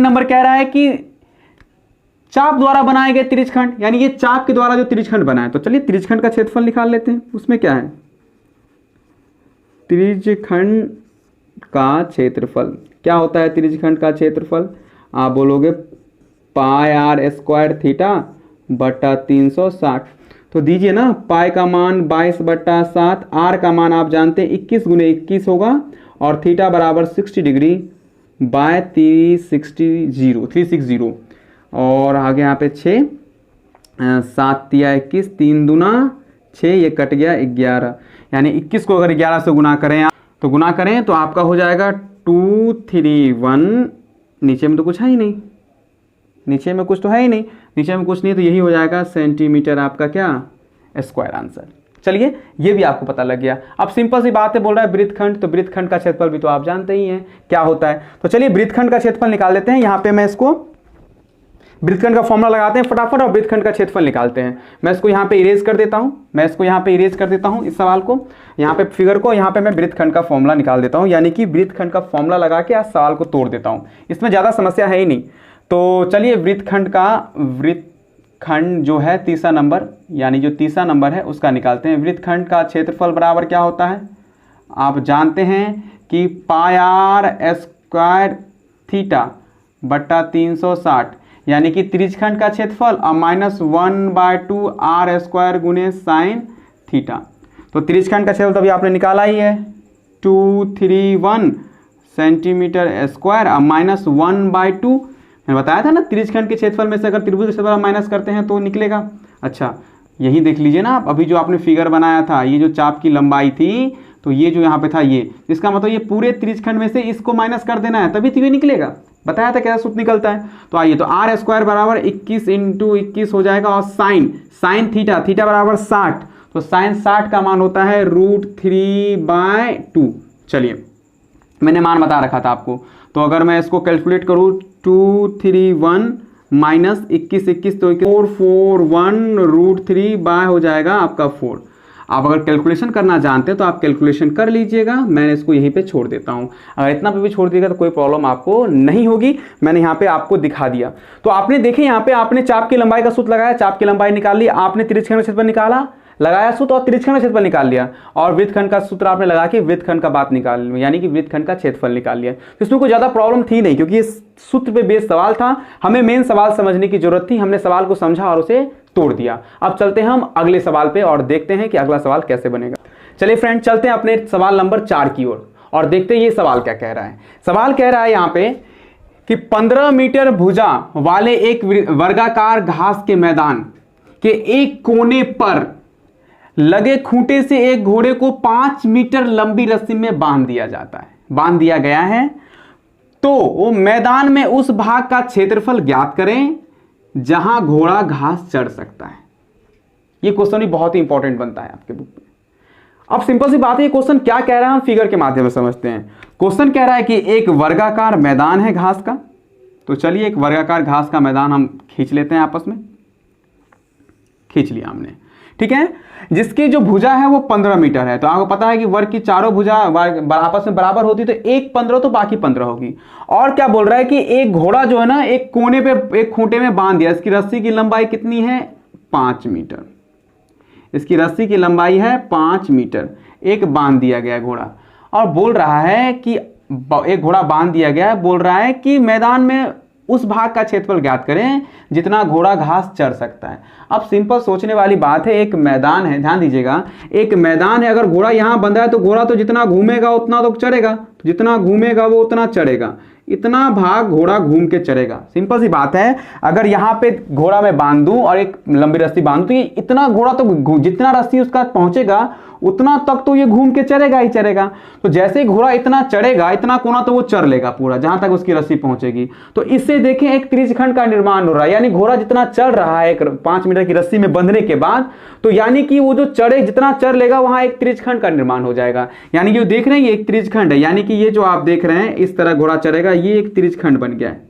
नंबर कह रहा है कि चाप द्वारा बनाए गए त्रिज्यखंड, यानी ये चाप के द्वारा जो त्रिज्यखंड बना है। तो चलिए त्रिज्यखंड का क्षेत्रफल निकाल लेते हैं। उसमें क्या है? त्रिज्यखंड का क्षेत्रफल क्या होता है? त्रिज्यखंड का क्षेत्रफल आप बोलोगे पाई आर स्क्वायर थीटा बटा 360। तो दीजिए ना, पाई का मान 22/7, आर का मान आप जानते हैं 21 गुने 21 होगा, और थीटा बराबर 60 डिग्री बाय 360, और आगे यहाँ पे 6, 7 तिया 21, 3 दूना 6, ये कट गया 11। यानी 21 को अगर 11 से गुना करें तो आपका हो जाएगा 231। नीचे में तो कुछ है ही नहीं, नीचे में कुछ तो नहीं, तो यही हो जाएगा सेंटीमीटर आपका क्या? Square answer. चलिए, ये भी आपको पता लग गया। अब सिंपल सी बात है, बोल रहा है वृत्तखंड, तो वृत्तखंड का क्षेत्रफल भी तो आप जानते ही हैं क्या होता है। तो चलिए वृत्तखंड का क्षेत्रफल निकाल लेते हैं। यहाँ पे मैं इसको वृत्तखंड का फॉर्मूला लगाते हैं फटाफट, और वृत्तखंड का क्षेत्रफल निकालते हैं। मैं इसको यहाँ पे इरेज कर देता हूँ, इस सवाल को, यहाँ पे फिगर को, यहाँ पे मैं वृत्तखंड का फॉर्मूला निकाल देता हूँ, यानी कि वृत्तखंड का फॉर्मूला लगा के आज सवाल को तोड़ देता हूँ। इसमें ज़्यादा समस्या है ही नहीं। तो चलिए वृत्तखंड जो है तीसरा नंबर, यानी जो तीसरा नंबर है उसका निकालते हैं। वृत्तखंड का क्षेत्रफल बराबर क्या होता है? आप जानते हैं कि पाई आर स्क्वायर थीटा बटा 360, यानी कि त्रिज्यखंड का क्षेत्रफल और -1/2 आर स्क्वायर गुने साइन थीटा। तो त्रिज्यखंड का क्षेत्रफल तभी आपने निकाला ही है, 231 सेंटीमीटर स्क्वायर और -1/2। मैंने बताया था ना, त्रिज्यखंड के क्षेत्रफल में से अगर त्रिभुज के क्षेत्रफल माइनस करते हैं तो निकलेगा। अच्छा, यही देख लीजिए ना आप, अभी जो आपने फिगर बनाया था, ये जो चाप की लंबाई थी, तो ये जो यहाँ पे था ये, इसका मतलब ये पूरे त्रिज्यखंड में से इसको माइनस कर देना है, तभी तो ये निकलेगा। बताया था कैसा सूत्र निकलता है। तो आइए, तो आर स्क्वायर बराबर 21 × 21 हो जाएगा, और साइन थीटा बराबर 60, तो साइन 60 का मान होता है √3/2। चलिए, मैंने मान बता रखा था आपको। तो अगर मैं इसको कैलकुलेट करूँ, 231 - 21 तो 441 √3 बाय हो जाएगा आपका 4। आप अगर कैलकुलेशन करना जानते हैं तो आप कैलकुलेशन कर लीजिएगा, मैंने इसको यहीं पे छोड़ देता हूँ। अगर इतना पे भी छोड़ दिएगा तो कोई प्रॉब्लम आपको नहीं होगी, मैंने यहाँ पे आपको दिखा दिया। तो आपने देखे यहाँ पे आपने चाप की लंबाई का सूत्र लगाया, चाप की लंबाई निकाल ली, आपने तिरछेखंड का क्षेत्रफल निकाला, लगाया सूत्र और तिरछेखंड का क्षेत्रफल निकाल लिया, और वृत्तखंड का सूत्र आपने लगा के वृत्तखंड का बात निकाल लिया, यानी कि वृत्तखंड का क्षेत्रफल निकाल लिया। तो इसमें कोई ज़्यादा प्रॉब्लम थी नहीं, क्योंकि ये सूत्र पे बेस्ड सवाल था, हमें मेन सवाल समझने की जरूरत थी, हमने सवाल को समझा और उसे तोड़ दिया। अब चलते हैं हम अगले सवाल पे और देखते हैं कि अगला सवाल कैसे बनेगा। चलिए फ्रेंड, चलते हैं अपने सवाल नंबर 4 की ओर और देखते हैं ये सवाल क्या कह रहा है। सवाल कह रहा है यहाँ पे कि 15 मीटर भुजा वाले एक वर्गाकार घास के मैदान के एक कोने पर लगे खूंटे से एक घोड़े को 5 मीटर लंबी रस्सी में बांध दिया गया है। तो वो मैदान में उस भाग का क्षेत्रफल ज्ञात करें जहां घोड़ा घास चढ़ सकता है। ये क्वेश्चन भी बहुत ही इंपॉर्टेंट बनता है आपके बुक में। अब सिंपल सी बात है, ये क्वेश्चन क्या कह रहा है हम फिगर के माध्यम से समझते हैं। क्वेश्चन कह रहा है कि एक वर्गाकार मैदान है घास का, तो चलिए एक वर्गाकार घास का मैदान हम खींच लेते हैं, आपस में खींच लिया हमने, ठीक है, जिसकी जो भुजा है वो 15 मीटर है। तो आपको पता है कि वर्ग की चारों भुजा आपस में बराबर होती, तो एक 15 तो बाकी 15 होगी। और क्या बोल रहा है कि एक घोड़ा जो है ना एक कोने पे एक खूंटे में बांध दिया, इसकी रस्सी की लंबाई कितनी है 5 मीटर, इसकी रस्सी की लंबाई है 5 मीटर, एक बांध दिया गया घोड़ा। और बोल रहा है कि एक घोड़ा बांध दिया गया, बोल रहा है कि मैदान में उस भाग का क्षेत्रफल ज्ञात करें जितना घोड़ा घास चढ़ सकता है। अब सिंपल सोचने वाली बात है, एक मैदान है, ध्यान दीजिएगा, एक मैदान है, अगर घोड़ा यहां बंधा है तो घोड़ा तो जितना घूमेगा उतना तो चढ़ेगा, जितना घूमेगा वो उतना चढ़ेगा, इतना भाग घोड़ा घूम के चढ़ेगा। सिंपल सी बात है, अगर यहाँ पे घोड़ा मैं बांध दूं और एक लंबी रस्सी बांध दूं तो ये इतना घोड़ा तो जितना रस्सी उसका पहुंचेगा उतना तक तो ये घूम के चढ़ेगा ही चढ़ेगा। तो जैसे ही घोड़ा इतना चढ़ेगा इतना कोना तो वो चढ़ लेगा पूरा जहां तक उसकी रस्सी पहुंचेगी। तो इससे देखें एक त्रिज्यखंड का निर्माण हो रहा है, यानी घोड़ा जितना चढ़ रहा है एक 5 मीटर की रस्सी में बंधने के बाद, तो यानी कि वो जो चढ़े जितना चढ़ लेगा वहां एक त्रिज्यखंड का निर्माण हो जाएगा। यानी कि देख रहे हैं ये एक त्रिज्यखंड है, यानी कि ये जो आप देख रहे हैं इस तरह घोड़ा चढ़ेगा, ये एक त्रिज्यखंड बन गया है।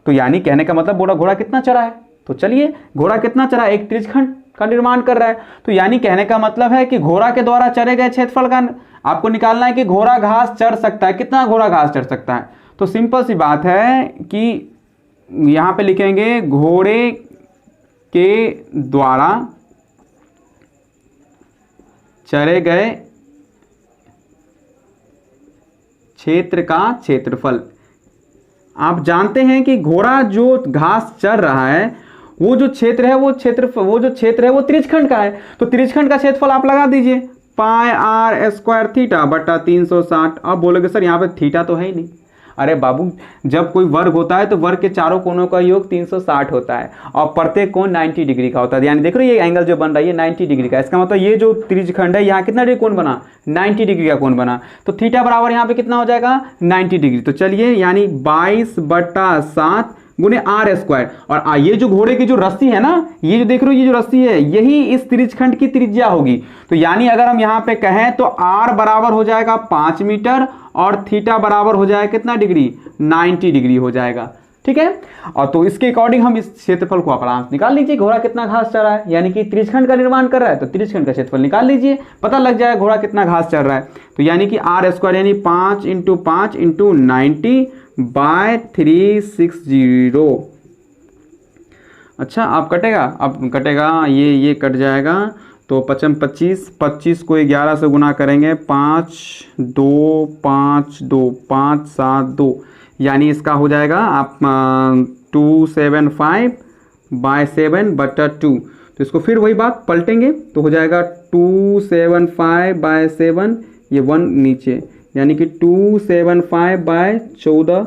तो यानी कहने का मतलब घोड़ा कितना चढ़ा है, तो चलिए घोड़ा कितना चढ़ा है, एक त्रिज्यखंड का निर्माण कर रहा है। तो यानी कहने का मतलब है कि घोड़ा के द्वारा चढ़े गए क्षेत्रफल का आपको निकालना है कि घोड़ा घास चढ़ सकता है, कितना घोड़ा घास चढ़ सकता है। तो सिंपल सी बात है कि यहां पे लिखेंगे घोड़े के द्वारा चढ़े गए क्षेत्र का क्षेत्रफल। आप जानते हैं कि घोड़ा जो घास चढ़ रहा है वो जो क्षेत्र है वो त्रिज्यखंड का है। तो त्रिज्यखंड का क्षेत्रफल आप लगा दीजिए, पाई आर स्क्वायर थीटा बटा 360। अब बोलोगे सर यहाँ पे थीटा तो है ही नहीं। अरे बाबू, जब कोई वर्ग होता है तो वर्ग के चारों कोनों का योग 360 होता है और प्रत्येक कोण 90 डिग्री का होता है। यानी देख रहे हो ये एंगल जो बन रहा है ये 90 डिग्री का, इसका मतलब ये जो त्रिज्यखंड है यहाँ कितना डिग्री कोण बना, 90 डिग्री का कोण बना। तो थीटा बराबर यहाँ पे कितना हो जाएगा 90 डिग्री। तो चलिए यानी 22/7 गुने आर स्क्वायर। और ये जो घोड़े की जो रस्सी है ना, ये जो देख रहे हो ये जो रस्सी है यही इस त्रिज्यखंड की त्रिज्या होगी। तो यानी अगर हम यहाँ पे कहें तो आर बराबर हो जाएगा 5 मीटर और थीटा बराबर हो जाएगा कितना डिग्री, 90 डिग्री हो जाएगा, ठीक है। और तो इसके अकॉर्डिंग हम इस क्षेत्रफल को अपना निकाल लीजिए, घोड़ा कितना घास चढ़ रहा है, यानी कि त्रिज्यखंड का निर्माण कर रहा है तो त्रिज्यखंड का क्षेत्रफल निकाल लीजिए, पता लग जाएगा घोड़ा कितना घास चढ़ रहा है। तो यानी कि आर स्क्वायर यानी 5 × 5 × 90/360। अच्छा अब कटेगा, ये कट जाएगा। तो 5 25, 25 को 11 से गुना करेंगे, 5 2 5 2 5 7 2, यानी इसका हो जाएगा आप 275/7/2। तो इसको फिर वही बात पलटेंगे तो हो जाएगा 275/7, ये 1 नीचे, यानी कि 275/14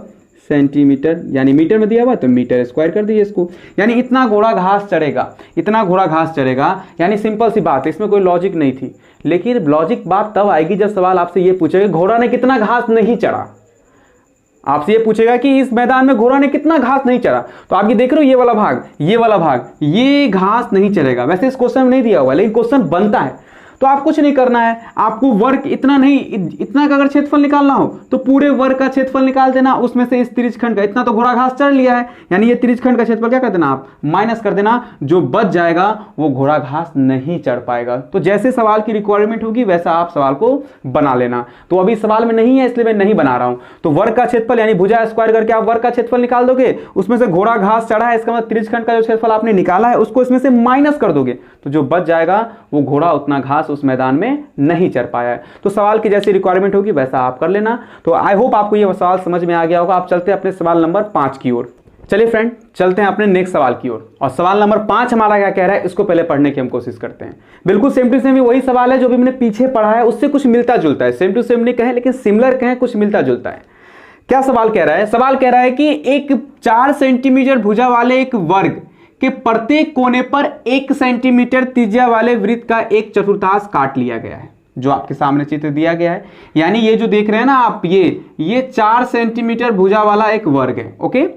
सेंटीमीटर, यानी मीटर में दिया हुआ तो मीटर स्क्वायर कर दीजिए इसको। यानी इतना घोड़ा घास चढ़ेगा, यानी सिंपल सी बात है, इसमें कोई लॉजिक नहीं थी। लेकिन लॉजिक बात तब आएगी जब सवाल आपसे ये पूछेगा घोड़ा ने कितना घास नहीं चढ़ा। आपसे ये पूछेगा कि इस मैदान में घोड़ा ने कितना घास नहीं चढ़ा, तो आप ये देख रहे हो ये वाला भाग ये घास नहीं चढ़ेगा। वैसे इस क्वेश्चन में नहीं दिया हुआ लेकिन क्वेश्चन बनता है। तो आप कुछ नहीं करना है, आपको वर्ग इतना नहीं, इतना का अगर क्षेत्रफल निकालना हो तो पूरे वर्ग का क्षेत्रफल निकाल देना, उसमें से इस त्रिज्यखंड का इतना तो घोड़ा घास चढ़ लिया है, यानी ये त्रिज्यखंड का क्षेत्रफल क्या कर देना आप माइनस कर देना, जो बच जाएगा वो घोड़ा घास नहीं चढ़ पाएगा। तो जैसे सवाल की रिक्वायरमेंट होगी वैसा आप सवाल को बना लेना। तो अभी सवाल में नहीं है इसलिए मैं नहीं बना रहा हूं। तो वर्ग का क्षेत्रफल यानी भुजा स्क्वायर करके आप वर्ग का क्षेत्रफल निकाल दोगे, उसमें से घोड़ा घास चढ़ा है, इसका मतलब त्रिज्यखंड का जो क्षेत्रफल आपने निकाला है उसको इसमें से माइनस कर दोगे, तो जो बच जाएगा वो घोड़ा उतना घास उस मैदान में नहीं चढ़ पाया है। तो सवाल की जैसी रिक्वायरमेंट होगी वैसा आप कर लेना। तो आई होप आपको ये सवाल समझ में आ गया होगा। आप चलते हैं अपने सवाल नंबर 5 की ओर। चलिए फ्रेंड, चलते हैं अपने नेक्स्ट सवाल की ओर। और सवाल नंबर 5 हमारा क्या कह रहा है, इसको पहले पढ़ने की हम कोशिश करते हैं। बिल्कुल सेम टू सेम भी वही सवाल है जो भी मैंने पीछे पढ़ा है, उससे कुछ मिलता जुलता है। सेम टू सेम नहीं कहें लेकिन सिमिलर कहें, कुछ मिलता जुलता है। क्या सवाल कह रहा है? सवाल कह रहा है कि एक 4 सेंटीमीटर भुजा वाले एक वर्ग के प्रत्येक कोने पर 1 सेंटीमीटर त्रिज्या वाले वृत्त का एक चतुर्थांश काट लिया गया है, जो आपके सामने चित्र दिया गया है। यानी ये जो देख रहे हैं ना आप, ये 4 सेंटीमीटर भुजा वाला एक वर्ग है। ओके,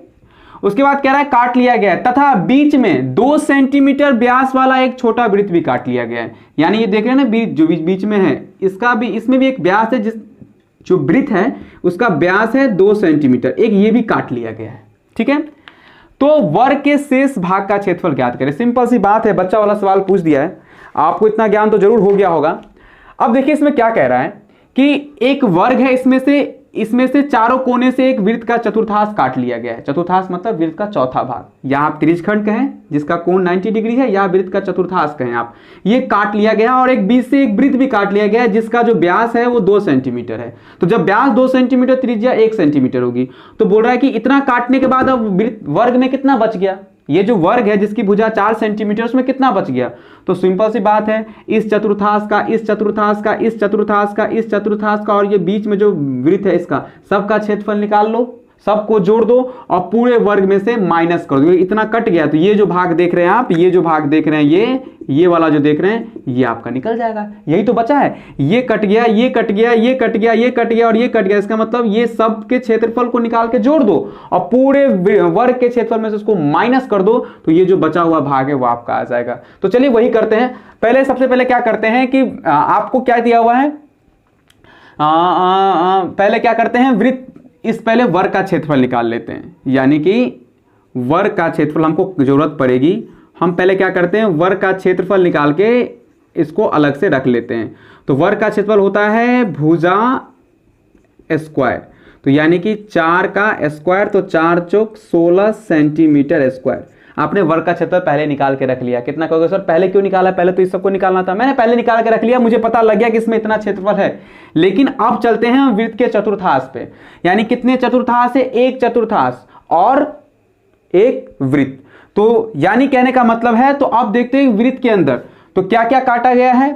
उसके बाद कह रहा है काट लिया गया है तथा बीच में 2 सेंटीमीटर व्यास वाला एक छोटा वृत्त भी काट लिया गया है। यानी ये देख रहे हैं ना, जो बीच में है इसका भी, इसमें भी एक व्यास है, जिस जो वृत्त है उसका व्यास है 2 सेंटीमीटर, एक ये भी काट लिया गया है। ठीक है, तो वर्ग के शेष भाग का क्षेत्रफल ज्ञात करें। सिंपल सी बात है, बच्चा वाला सवाल पूछ दिया है, आपको इतना ज्ञान तो जरूर हो गया होगा। अब देखिए इसमें क्या कह रहा है कि एक वर्ग है, इसमें से चारों कोने से एक वृत्त का चतुर्थांश काट लिया गया है। चतुर्थांश मतलब वृत्त का चौथा भाग, या आप त्रिज्यखंड कहें जिसका कोण 90 डिग्री है, या वृत्त का चतुर्थांश कहें आप, ये काट लिया गया और एक बीच से एक वृत्त भी काट लिया गया है जिसका जो व्यास है वो 2 सेंटीमीटर है। तो जब व्यास 2 सेंटीमीटर, त्रिज्या 1 सेंटीमीटर होगी, तो बोल रहा है कि इतना काटने के बाद अब वर्ग में कितना बच गया, ये जो वर्ग है जिसकी भुजा 4 सेंटीमीटर, उसमें कितना बच गया। तो सिंपल सी बात है, इस चतुर्थांश का, इस चतुर्थांश का, इस चतुर्थांश का, इस चतुर्थांश का और ये बीच में जो वृत्त है इसका, सबका क्षेत्रफल निकाल लो, सबको जोड़ दो और पूरे वर्ग में से माइनस कर दो। इतना कट गया तो ये जो भाग देख रहे हैं आप, ये जो भाग देख रहे हैं, ये वाला जो देख रहे हैं, ये आपका निकल जाएगा। यही तो बचा है, ये कट गया, ये कट गया, ये कट गया, ये कट गया और ये कट गया। इसका मतलब ये सब के क्षेत्रफल को निकाल के जोड़ दो और पूरे वर्ग के क्षेत्रफल में से उसको माइनस कर दो, तो ये जो बचा हुआ भाग है वो आपका आ जाएगा। तो चलिए वही करते हैं। सबसे पहले क्या करते हैं कि आपको क्या दिया हुआ है, पहले क्या करते हैं, वृत्त, इस पहले वर्ग का क्षेत्रफल निकाल लेते हैं। यानी कि वर्ग का क्षेत्रफल हमको जरूरत पड़ेगी, हम पहले क्या करते हैं, वर्ग का क्षेत्रफल निकाल के इसको अलग से रख लेते हैं। तो वर्ग का क्षेत्रफल होता है भुजा स्क्वायर, तो यानी कि 4 का स्क्वायर, तो 4 चौक 16 सेंटीमीटर स्क्वायर। आपने वर्ग का क्षेत्रफल पहले निकाल के रख लिया। कितना कहोगे सर पहले क्यों निकाला, पहले तो इस सबको निकालना था। मैंने पहले निकाल के रख लिया, मुझे पता लग गया कि इसमें इतना क्षेत्रफल है। लेकिन अब चलते हैं वृत्त के चतुर्थांश पे, यानी कितने चतुर्थांश है, एक चतुर्थांश और एक वृत्त। तो यानी कहने का मतलब है, तो अब देखते हैं वृत्त के अंदर तो क्या क्या काटा गया है।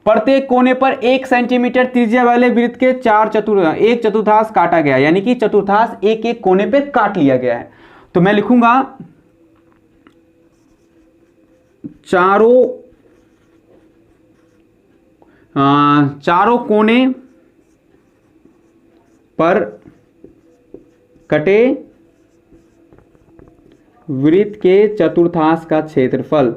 प्रत्येक कोने पर 1 सेंटीमीटर त्रिज्या वाले वृत्त के एक चतुर्थांश काटा गया, यानी कि चतुर्थांश एक एक कोने पे काट लिया गया है। तो मैं लिखूंगा चारों कोने पर कटे वृत्त के चतुर्थांश का क्षेत्रफल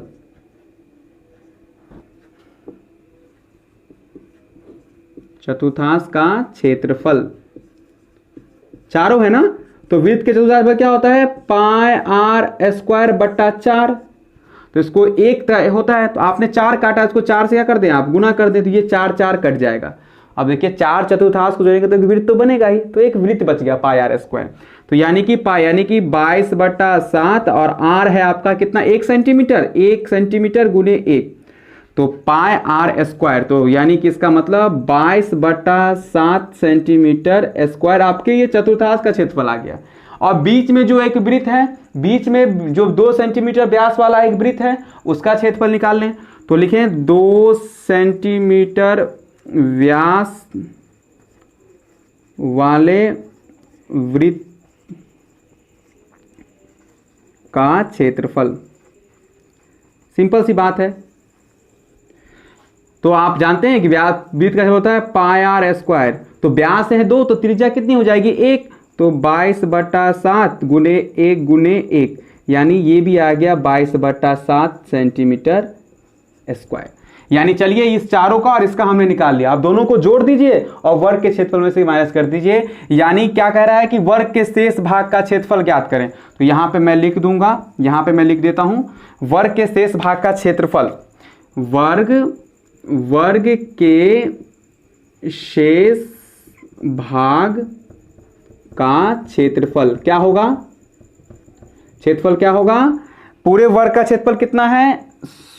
चारों है ना, तो वृत्त के चतुर्थांश पर क्या होता है, पाई आर स्क्वायर बट्टा 4। तो इसको एक होता है, तो आपने 4 काटा, इसको 4 से क्या कर दें आप, गुना कर दें, तो ये 4 4 कट जाएगा। अब देखिए 4 चतुर्थांश को जोड़ेंगे तो वृत्त तो बनेगा ही, तो एक वृत्त बच गया पाई आर स्क्वायर। तो यानी कि 22/7 और आर है आपका कितना, 1 सेंटीमीटर, 1 सेंटीमीटर गुने 1, तो पाई आर स्क्वायर। तो यानी कि इसका मतलब 22/7 सेंटीमीटर स्क्वायर आपके ये चतुर्थांश का क्षेत्रफल आ गया। और बीच में जो एक वृत्त है, बीच में जो 2 सेंटीमीटर व्यास वाला एक वृत्त है, उसका क्षेत्रफल निकाल लें। तो लिखें 2 सेंटीमीटर व्यास वाले वृत्त का क्षेत्रफल। सिंपल सी बात है। तो आप जानते हैं कि व्यास वृत्त का होता है पाई आर स्क्वायर, तो व्यास है 2, तो त्रिज्या कितनी हो जाएगी 1, तो 22/7 गुने 1 गुने 1, यानी ये भी आ गया 22/7 सेंटीमीटर स्क्वायर। यानी चलिए इस चारों का और इसका हमने निकाल लिया, अब दोनों को जोड़ दीजिए और वर्ग के क्षेत्रफल में से माइनस कर दीजिए। यानी क्या कह रहा है कि वर्ग के शेष भाग का क्षेत्रफल ज्ञात करें। तो यहां पे मैं लिख दूंगा, यहां पे मैं लिख देता हूं वर्ग के शेष भाग का क्षेत्रफल, वर्ग के शेष भाग का क्षेत्रफल क्या होगा, क्षेत्रफल क्या होगा, पूरे वर्ग का क्षेत्रफल कितना है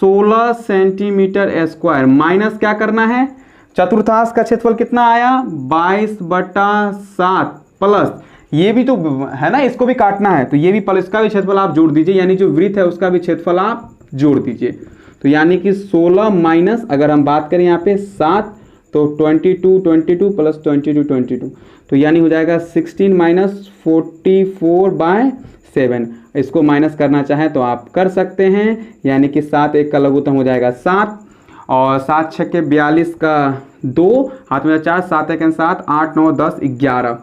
16 सेंटीमीटर स्क्वायर, माइनस क्या करना है चतुर्थांश का क्षेत्रफल कितना आया 22/7 प्लस ये भी तो है ना, इसको भी काटना है तो ये भी प्लस का भी क्षेत्रफल आप जोड़ दीजिए, यानी जो वृत्त है उसका भी क्षेत्रफल आप जोड़ दीजिए। तो यानी कि 16 माइनस अगर हम बात करें यहाँ पे 7 तो 22 प्लस 22 तो यानी हो जाएगा 16 माइनस 44/7। इसको माइनस करना चाहें तो आप कर सकते हैं, यानी कि 7 1 का लघुत्तम हो जाएगा 7 और 7 6 के 42 का 2 हाथ में 4 7 1 7 8 9 10 11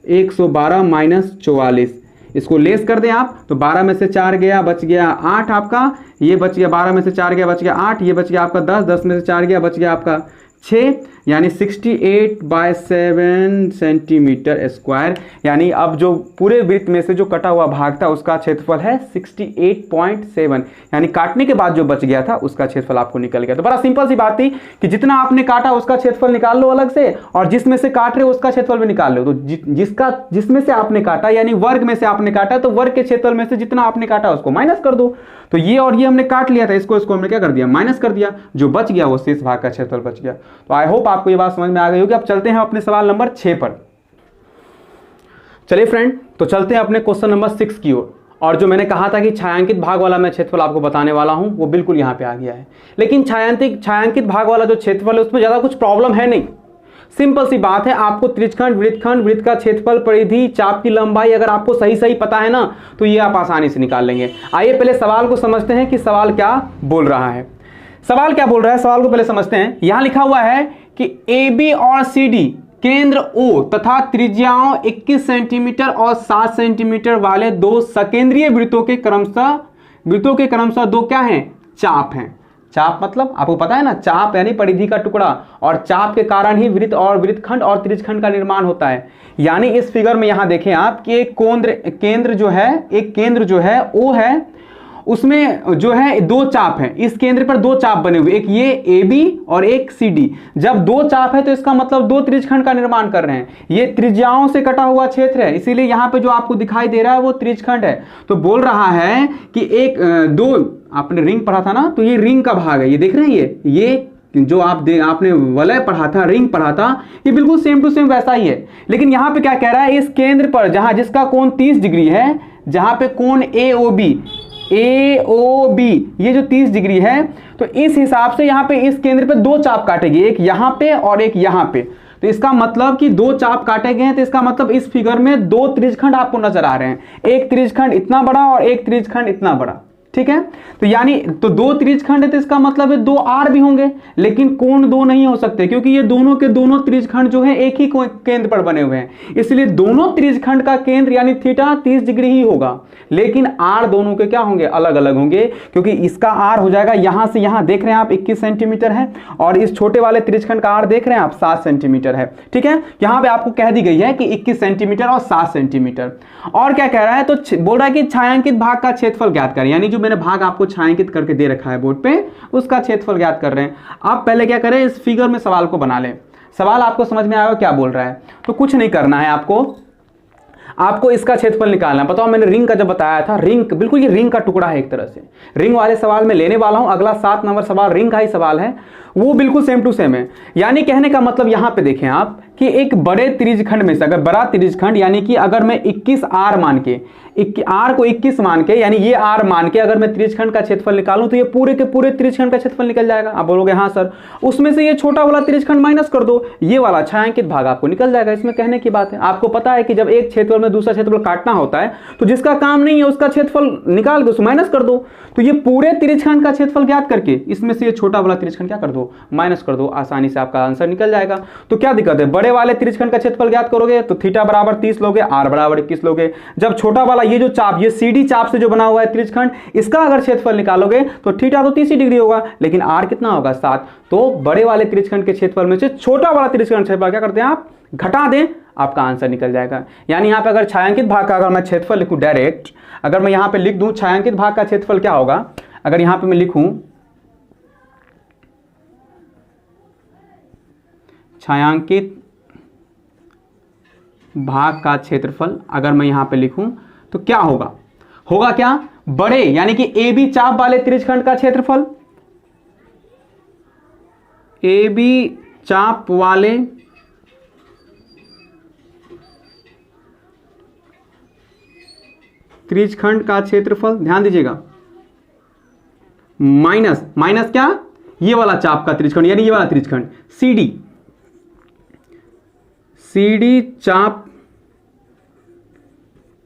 112 माइनस 44। इसको लेस कर दें आप तो 12 में से 4 गया बच गया 8 आपका, ये बच गया 12 में से 4 गया बच गया 8, ये बच गया आपका 10, 10 में से 4 गया बच गया आपका 6, यानी 68/7 सेंटीमीटर स्क्वायर। यानी अब जो पूरे वृत्त में से जो कटा हुआ भाग था उसका क्षेत्रफल है 68.7, यानी काटने के बाद जो बच गया था उसका क्षेत्रफल आपको निकल गया। तो बड़ा सिंपल सी बात थी कि जितना आपने काटा उसका क्षेत्रफल निकाल लो अलग से, और जिसमें से काट रहे हो उसका क्षेत्रफल भी निकाल लो। तो जिसमें से आपने काटा यानी वर्ग में से आपने काटा तो वर्ग के क्षेत्रफल में से जितना आपने काटा उसको माइनस कर दो। तो ये और ये हमने काट लिया था, इसको हमने क्या कर दिया माइनस कर दिया, जो बच गया वो शेष भाग का क्षेत्रफल बच गया। तो आई होप आपको ये बात समझ में आ गई होगी। अब चलते हैं अपने सवाल नंबर 6 पर। चलिए फ्रेंड, तो चलते हैं अपने क्वेश्चन नंबर 6 की ओर। और जो मैंने कहा था कि छायांकित भाग वाला मैं क्षेत्रफल आपको बताने वाला हूं वो बिल्कुल यहां पे आ गया है। लेकिन छायांकित भाग वाला जो क्षेत्रफल है उसमें ज्यादा कुछ प्रॉब्लम है नहीं, सिंपल सी बात है। आपको त्रिज्यखंड, वृत्तखंड, वृत्त का क्षेत्रफल, परिधि, चाप की लंबाई अगर आपको सही सही पता है ना तो ये आप आसानी से निकाल लेंगे। आइए पहले सवाल को समझते हैं कि सवाल क्या बोल रहा है। सवाल क्या बोल रहा है, सवाल को पहले समझते हैं। यहां लिखा हुआ है कि AB और CD केंद्र O तथा त्रिज्याओं 21 सेंटीमीटर और 7 सेंटीमीटर वाले दो सकेंद्रीय वृत्तों के क्रमशः दो क्या हैं, चाप हैं। चाप मतलब आपको पता है ना, चाप यानी परिधि का टुकड़ा, और चाप के कारण ही वृत्त और वृत्तखंड और त्रिज्यखंड का निर्माण होता है। यानी इस फिगर में यहां देखें आप कि एक केंद्र जो है O है, उसमें जो है दो चाप हैं। इस केंद्र पर दो चाप बने हुए, एक ये AB और एक CD। जब दो चाप है तो इसका मतलब दो त्रिज्यखंड का निर्माण कर रहे हैं। ये त्रिज्याओं से कटा हुआ क्षेत्र है, इसीलिए यहां पे जो आपको दिखाई दे रहा है वो त्रिज्यखंड है। तो बोल रहा है कि एक दो, आपने रिंग पढ़ा था ना, तो ये रिंग का भाग है, ये देख रहे हैं, ये जो आपने वलय पढ़ा था, रिंग पढ़ा था, ये बिल्कुल सेम टू सेम वैसा ही है। लेकिन यहां पे क्या कह रहा है, इस केंद्र पर जिसका कोण 30 डिग्री है, जहां पे कोण AOB ये जो 30 डिग्री है, तो इस हिसाब से यहाँ पे इस केंद्र पे दो चाप काटेगी, एक यहाँ पे और एक यहाँ पे। तो इसका मतलब कि दो चाप काटे गए हैं, तो इसका मतलब इस फिगर में दो त्रिज्यखंड आपको नजर आ रहे हैं, एक त्रिज्यखंड इतना बड़ा और एक त्रिज्यखंड इतना बड़ा, ठीक है। तो यानी तो दो त्रिज्यखंड है तो इसका मतलब है दो आर भी होंगे, लेकिन कोण दो नहीं हो सकते क्योंकि ये दोनों के दोनों त्रिज्यखंड जो है एक ही केंद्र पर बने हुए हैं, इसलिए दोनों त्रिज्यखंड का केंद्र यानी थीटा 30 डिग्री ही होगा। लेकिन आर दोनों के क्या होंगे, अलग अलग होंगे, क्योंकि इसका आर हो जाएगा यहां से यहां, देख रहे हैं आप 21 सेंटीमीटर है, और इस छोटे वाले त्रिज्यखंड का आर देख रहे हैं आप 7 सेंटीमीटर है, ठीक है। यहां पे आपको कह दी गई है कि 21 सेंटीमीटर और 7 सेंटीमीटर। और क्या कह रहा है, तो बोल रहा है कि छायांकित भाग का क्षेत्रफल ज्ञात करें, यानी जो मैंने भाग आपको छायांकित करके दे रखा है बोर्ड पे उसका क्षेत्रफल ज्ञात कर रहे हैं। आप पहले क्या करें, इस फिगर में सवाल को बना लें। सवाल आपको समझ में आया क्या बोल रहा है, तो कुछ नहीं करना है, आपको इसका क्षेत्रफल निकालना है। बताओ, मैंने रिंग का जब बताया था, रिंग बिल्कुल ये रिंग का टुकड़ा है एक तरह से। रिंग वाले सवाल में लेने वाला हूं, अगला 7 नंबर सवाल रिंग का ही सवाल है, वो बिल्कुल सेम टू सेम है। यानी कहने का मतलब यहां पे देखें आप कि एक बड़े त्रिज्यखंड में से, अगर बड़ा त्रिज्यखंड यानी कि अगर मैं 21 आर मान के, आर को 21 मान के, यानी ये आर मान के अगर मैं त्रिज्यखंड का क्षेत्रफल निकालूं तो ये पूरे के पूरे त्रिज्यखंड का क्षेत्रफल निकल जाएगा। आप बोलोगे हाँ सर, उसमें से ये छोटा वाला त्रिज्यखंड माइनस कर दो, ये वाला छायांकित भाग आपको निकल जाएगा। इसमें कहने की बात है, आपको पता है कि जब एक क्षेत्रफल में दूसरा क्षेत्रफल काटना होता है तो जिसका काम नहीं है उसका क्षेत्रफल निकाल के उसको माइनस कर दो। तो ये पूरे त्रिज्यखंड का क्षेत्रफल ज्ञात करके इसमें से ये छोटा वाला त्रिज्यखंड क्या कर दो, माइनस कर दो, आसानी से आपका आंसर निकल जाएगा। तो क्या दिक्कत है, बड़े वाले त्रिज्यखंड का क्षेत्रफल ज्ञात करोगे तो थीटा बराबर 30 लोगे, आर बराबर 21 लोगे। जब छोटा वाला ये जो चाप, ये CD चाप से जो बना हुआ है त्रिज्यखंड, इसका अगर क्षेत्रफल निकालोगे तो थीटा तो 30 डिग्री होगा, लेकिन आर कितना होगा 7। तो बड़े वाले त्रिज्यखंड के क्षेत्रफल में से छोटा वाला त्रिज्यखंड क्षेत्रफल क्या करते हैं आप, घटा दें, आपका आंसर निकल जाएगा। यानी यहां पे अगर छायांकित भाग का अगर मैं क्षेत्रफल लिखूं डायरेक्ट, अगर मैं यहां पे लिख दूं छायांकित भाग का क्षेत्रफल क्या होगा, अगर यहां पे मैं लिखूं छायांकित भाग का क्षेत्रफल, अगर मैं यहां पे लिखूं तो क्या होगा, होगा क्या, बड़े यानी कि AB चाप वाले त्रिज्यखंड का क्षेत्रफल, AB चाप वाले त्रिज्यखंड का क्षेत्रफल, ध्यान दीजिएगा, माइनस, माइनस क्या, ये वाला चाप का त्रिज्यखंड यानी ये वाला त्रिज्यखंड CD चाप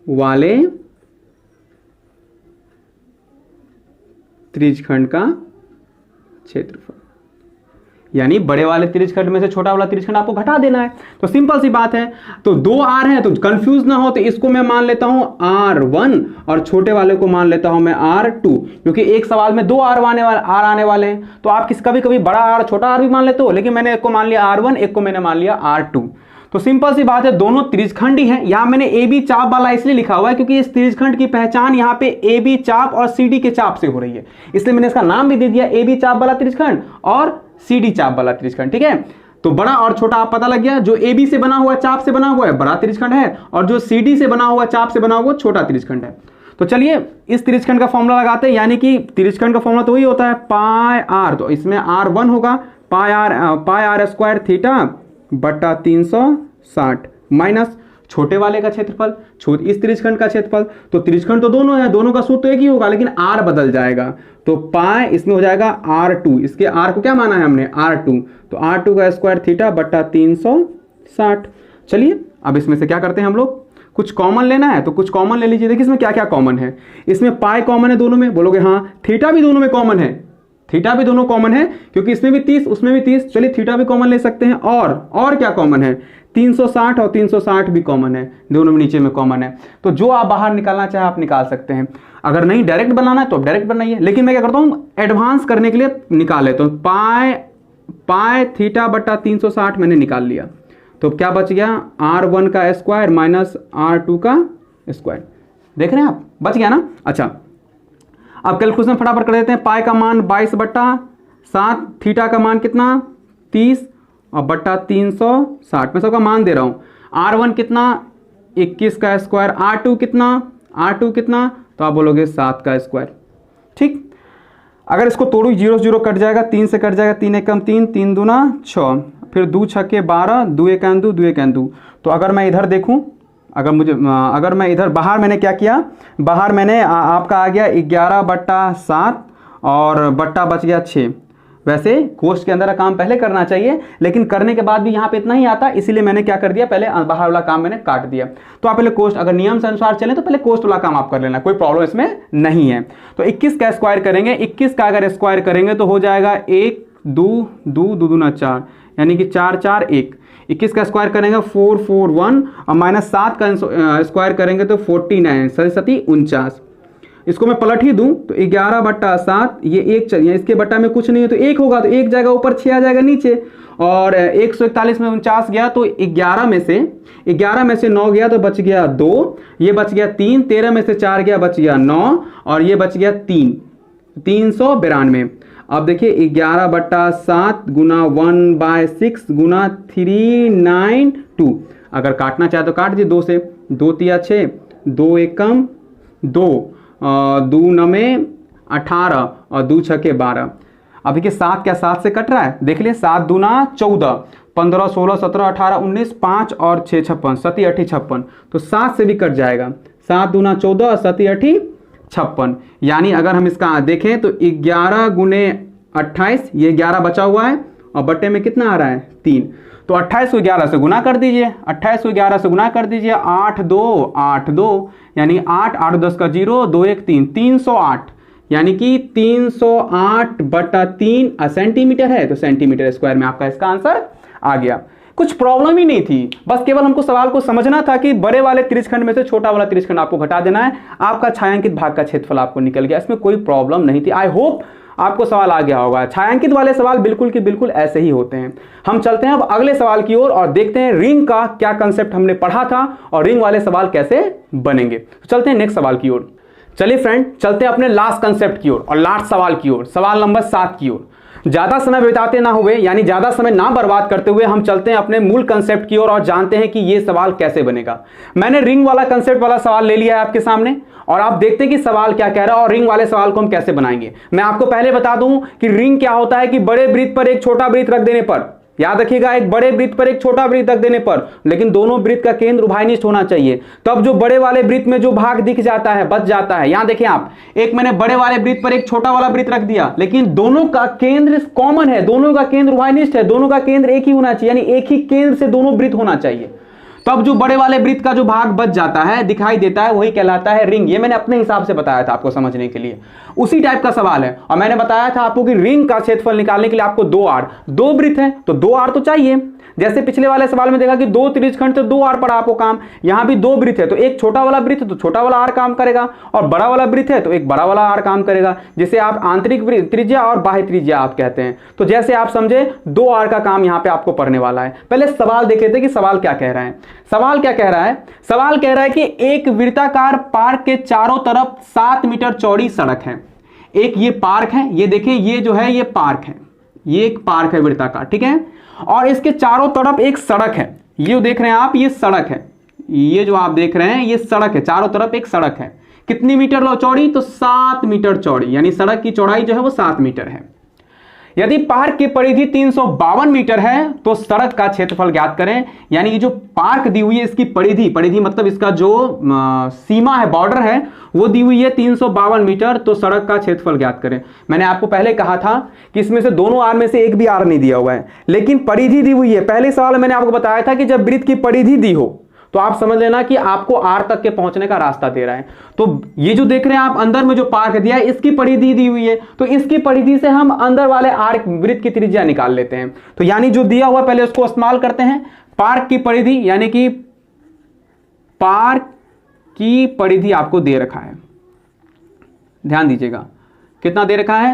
वाले त्रिज्यखंड का क्षेत्रफल, यानी बड़े वाले त्रिज्यखंड में से छोटा वाला त्रिज्यखंड आपको घटा देना है। तो सिंपल सी बात है। तो 2 आर है, तो कंफ्यूज ना हो, तो इसको मैं मान लेता हूं R1 और छोटे वाले को मान लेता हूं मैं R2, क्योंकि एक सवाल में 2 आर आने वाले हैं। तो आप कभी कभी बड़ा आर छोटा आर भी मान लेते हो, लेकिन मैंने एक को मान लिया R1, एक को मैंने मान लिया R2। तो सिंपल सी बात है, दोनों त्रिज्यखंड ही हैं। यहां मैंने AB चाप वाला इसलिए लिखा हुआ है क्योंकि इस त्रिज्यखंड की पहचान यहां पे AB चाप और CD के चाप से हो रही है, इसलिए मैंने इसका नाम भी दे दिया AB चाप वाला त्रिज्यखंड और CD चाप वाला त्रिज्यखंड। ठीक है, तो बड़ा और छोटा आप पता लग गया। जो AB से बना हुआ चाप से बना हुआ है बड़ा त्रिज्यखंड है, और जो CD से बना हुआ चाप से बना हुआ छोटा त्रिज्यखंड है। तो चलिए इस त्रिज्यखंड का फॉर्मूला लगाते हैं, यानी कि त्रिज्यखंड का फॉर्मूला तो वही होता है पाई आर, तो इसमें R1 होगा पाई आर स्क्वायर थीटा बट्टा 360 माइनस छोटे वाले का क्षेत्रफल, इस त्रिज्यखंड का क्षेत्रफल। तो त्रिज्यखंड तो दोनों है, दोनों का सूत्र तो एक ही होगा, लेकिन R बदल जाएगा। तो पाई इसमें हो जाएगा R2, इसके R को क्या माना है हमने R2, तो R2 का स्क्वायर थीटा बट्टा 360। चलिए अब इसमें से क्या करते हैं हम लोग, कुछ कॉमन लेना है तो कुछ कॉमन ले लीजिए। देखिए इसमें क्या क्या कॉमन है, इसमें पाई कॉमन है दोनों में, बोलोगे हाँ, थीटा भी दोनों में कॉमन है, थीटा भी दोनों कॉमन है क्योंकि इसमें भी 30 उसमें भी 30, चलिए थीटा भी कॉमन ले सकते हैं। और क्या कॉमन है, 360 और 360 भी कॉमन है, दोनों में नीचे में कॉमन है। तो जो आप बाहर निकालना चाहे आप निकाल सकते हैं, अगर नहीं डायरेक्ट बनाना है तो आप डायरेक्ट बनाइए, लेकिन मैं क्या करता हूं एडवांस करने के लिए निकाल लेता हूं। पाई थीटा बट्टा 360 मैंने निकाल लिया, तो क्या बच गया, R1 का स्क्वायर माइनस R2 का स्क्वायर। देख रहे हैं आप, बच गया ना। अच्छा अब कैलकुलेशन फटाफट कर देते हैं। पाई का मान 22 बट्टा 7, थीटा का मान कितना 30 और बट्टा 360, मैं सबका मान दे रहा हूं। R1 कितना 21 का स्क्वायर, R2 कितना, तो आप बोलोगे 7 का स्क्वायर। ठीक, अगर इसको तोड़ू 0 से 0 कट जाएगा, 3 से कट जाएगा, 3 एकम 3, 3 दूना 6, फिर 2 छक्के 12, 2 एक 2, 2 एक 2। तो अगर मैं इधर देखूं, अगर मैं इधर बाहर मैंने क्या किया, बाहर मैंने आपका आ गया 11 बट्टा 7 और बट्टा बच गया 6। वैसे कोष्ठ के अंदर का काम पहले करना चाहिए, लेकिन करने के बाद भी यहाँ पे इतना ही आता, इसीलिए मैंने क्या कर दिया, पहले बाहर वाला काम मैंने काट दिया। तो आप पहले कोष्ठ, अगर नियम से अनुसार चले तो पहले कोष्ठ वाला काम आप कर लेना, कोई प्रॉब्लम इसमें नहीं है। तो 21 का स्क्वायर करेंगे, 21 का अगर स्क्वायर करेंगे तो हो जाएगा 1 2 2 2 दूना 4, यानी कि 4 4 1। 21 का स्क्वायर करेंगे 4 4 1 और माइनस 7 का स्क्वायर करेंगे तो 49, 49। इसको मैं पलट ही दूं तो 11 बट्टा 7, ये 1 चाहिए, इसके बट्टा में कुछ नहीं है तो 1 होगा, तो 1 जाएगा ऊपर, 6 आ जाएगा नीचे, और 141 में 49 गया तो 11 में से 9 गया तो बच गया 2, ये बच गया 3, 13 में से 4 गया बच गया 9, और ये बच गया 3, 392। अब देखिए 11 बट्टा 7 गुना 1/6 गुना 392। अगर काटना चाहे तो काट दीजिए 2 से, 2 तिया 6, 2 एकम 2, 2 नमे 18 और 2 छके 12। अब देखिए 7 क्या 7 से कट रहा है, देख लिए 7 दूना 14, 15 16 17 18 19, 5 और 6 56, 7 8 56, तो 7 से भी कट जाएगा। 7 दूना 14 और 7 8 56, यानी अगर हम इसका देखें तो 11 गुने 28, ये 11 बचा हुआ है और बट्टे में कितना आ रहा है 3, तो 28 को 11 से गुना कर दीजिए, 28 को 11 से गुना कर दीजिए, 8 2 8 2, यानी 8 8 10 का 0, 2 1 3, 308, यानी कि 308/3 सेंटीमीटर है, तो सेंटीमीटर स्क्वायर में आपका इसका आंसर आ गया। कुछ प्रॉब्लम ही नहीं थी, बस केवल हमको सवाल को समझना था कि बड़े वाले त्रिज्यखंड में से छोटा वाला त्रिज्यखंड आपको घटा देना है, आपका छायांकित भाग का क्षेत्रफल आपको निकल गया। इसमें कोई प्रॉब्लम नहीं थी। आई होप आपको सवाल आ गया होगा। छायांकित वाले सवाल बिल्कुल कि बिल्कुल ऐसे ही होते हैं। हम चलते हैं अब अगले सवाल की ओर और देखते हैं रिंग का क्या कंसेप्ट हमने पढ़ा था और रिंग वाले सवाल कैसे बनेंगे। तो चलते हैं नेक्स्ट सवाल की ओर। चलिए फ्रेंड, चलते हैं अपने लास्ट कंसेप्ट की ओर और लास्ट सवाल की ओर, सवाल नंबर 7 की ओर। ज्यादा समय बिताते ना हुए, यानी ज्यादा समय ना बर्बाद करते हुए हम चलते हैं अपने मूल कंसेप्ट की ओर और जानते हैं कि यह सवाल कैसे बनेगा। मैंने रिंग वाला कंसेप्ट वाला सवाल ले लिया है आपके सामने और आप देखते हैं कि सवाल क्या कह रहा है और रिंग वाले सवाल को हम कैसे बनाएंगे। मैं आपको पहले बता दूं कि रिंग क्या होता है कि बड़े वृत्त पर एक छोटा वृत्त रख देने पर, याद रखिएगा, एक बड़े वृत्त पर एक छोटा वृत्त रख देने पर, लेकिन दोनों वृत्त का केंद्र उभयनिष्ठ होना चाहिए। तब जो बड़े वाले वृत्त में जो भाग दिख जाता है, बच जाता है। यहां देखें आप, एक मैंने बड़े वाले वृत्त पर एक छोटा वाला वृत्त रख दिया, लेकिन दोनों का केंद्र कॉमन है, दोनों का केंद्र उभयनिष्ठ है, दोनों का केंद्र एक ही होना चाहिए, यानी एक ही केंद्र से दोनों वृत्त होना चाहिए। तब जो बड़े वाले वृत्त का जो भाग बच जाता है, दिखाई देता है, वही कहलाता है रिंग। ये मैंने अपने हिसाब से बताया था आपको समझने के लिए। उसी टाइप का सवाल है और मैंने बताया था आपको कि रिंग का क्षेत्रफल निकालने के लिए आपको दो वृत्त हैं तो 2 आर तो चाहिए। जैसे पिछले वाले सवाल में देखा कि 2 त्रिज्यखंड तो 2 आर पड़ा आपको काम, यहां भी 2 वृत्त है तो एक छोटा वाला वृत्त है तो छोटा वाला आर काम करेगा और बड़ा वाला वृत्त है तो एक बड़ा वाला आर काम करेगा, जिसे आप आंतरिक त्रिज्या और बाह्य त्रिज्या आप कहते हैं। तो जैसे आप समझे 2 आर का काम यहां पे आपको पढ़ने वाला है। पहले सवाल देख लेते कि सवाल क्या कह रहा है। सवाल क्या कह रहा है? सवाल कह रहा है कि एक वृत्ताकार पार्क के चारों तरफ 7 मीटर चौड़ी सड़क है। एक ये पार्क है, ये देखिए, ये जो है ये पार्क है, ये एक पार्क है वृत्ताकार, ठीक है, और इसके चारों तरफ एक सड़क है। ये देख रहे हैं आप, ये सड़क है, ये जो आप देख रहे हैं ये सड़क है, चारों तरफ एक सड़क है। कितनी मीटर चौड़ी? तो 7 मीटर चौड़ी, यानी सड़क की चौड़ाई जो है वो 7 मीटर है। यदि पार्क की परिधि 352 मीटर है तो सड़क का क्षेत्रफल ज्ञात करें। यानी ये जो पार्क दी हुई है इसकी परिधि मतलब इसका जो सीमा है, बॉर्डर है, वो दी हुई है 352 मीटर, तो सड़क का क्षेत्रफल ज्ञात करें। मैंने आपको पहले कहा था कि इसमें से दोनों आर में से एक भी आर नहीं दिया हुआ है, लेकिन परिधि दी हुई है। पहले सवाल में मैंने आपको बताया था कि जब वृत्त की परिधि दी हो तो आप समझ लेना कि आपको आर तक के पहुंचने का रास्ता दे रहा है। तो ये जो देख रहे हैं आप अंदर में जो पार्क दिया है इसकी परिधि दी हुई है, तो इसकी परिधि से हम अंदर वाले आर वृत्त की त्रिज्या निकाल लेते हैं। तो यानी जो दिया हुआ पहले उसको इस्तेमाल करते हैं। पार्क की परिधि, यानी कि पार्क की परिधि आपको दे रखा है, ध्यान दीजिएगा, कितना दे रखा है?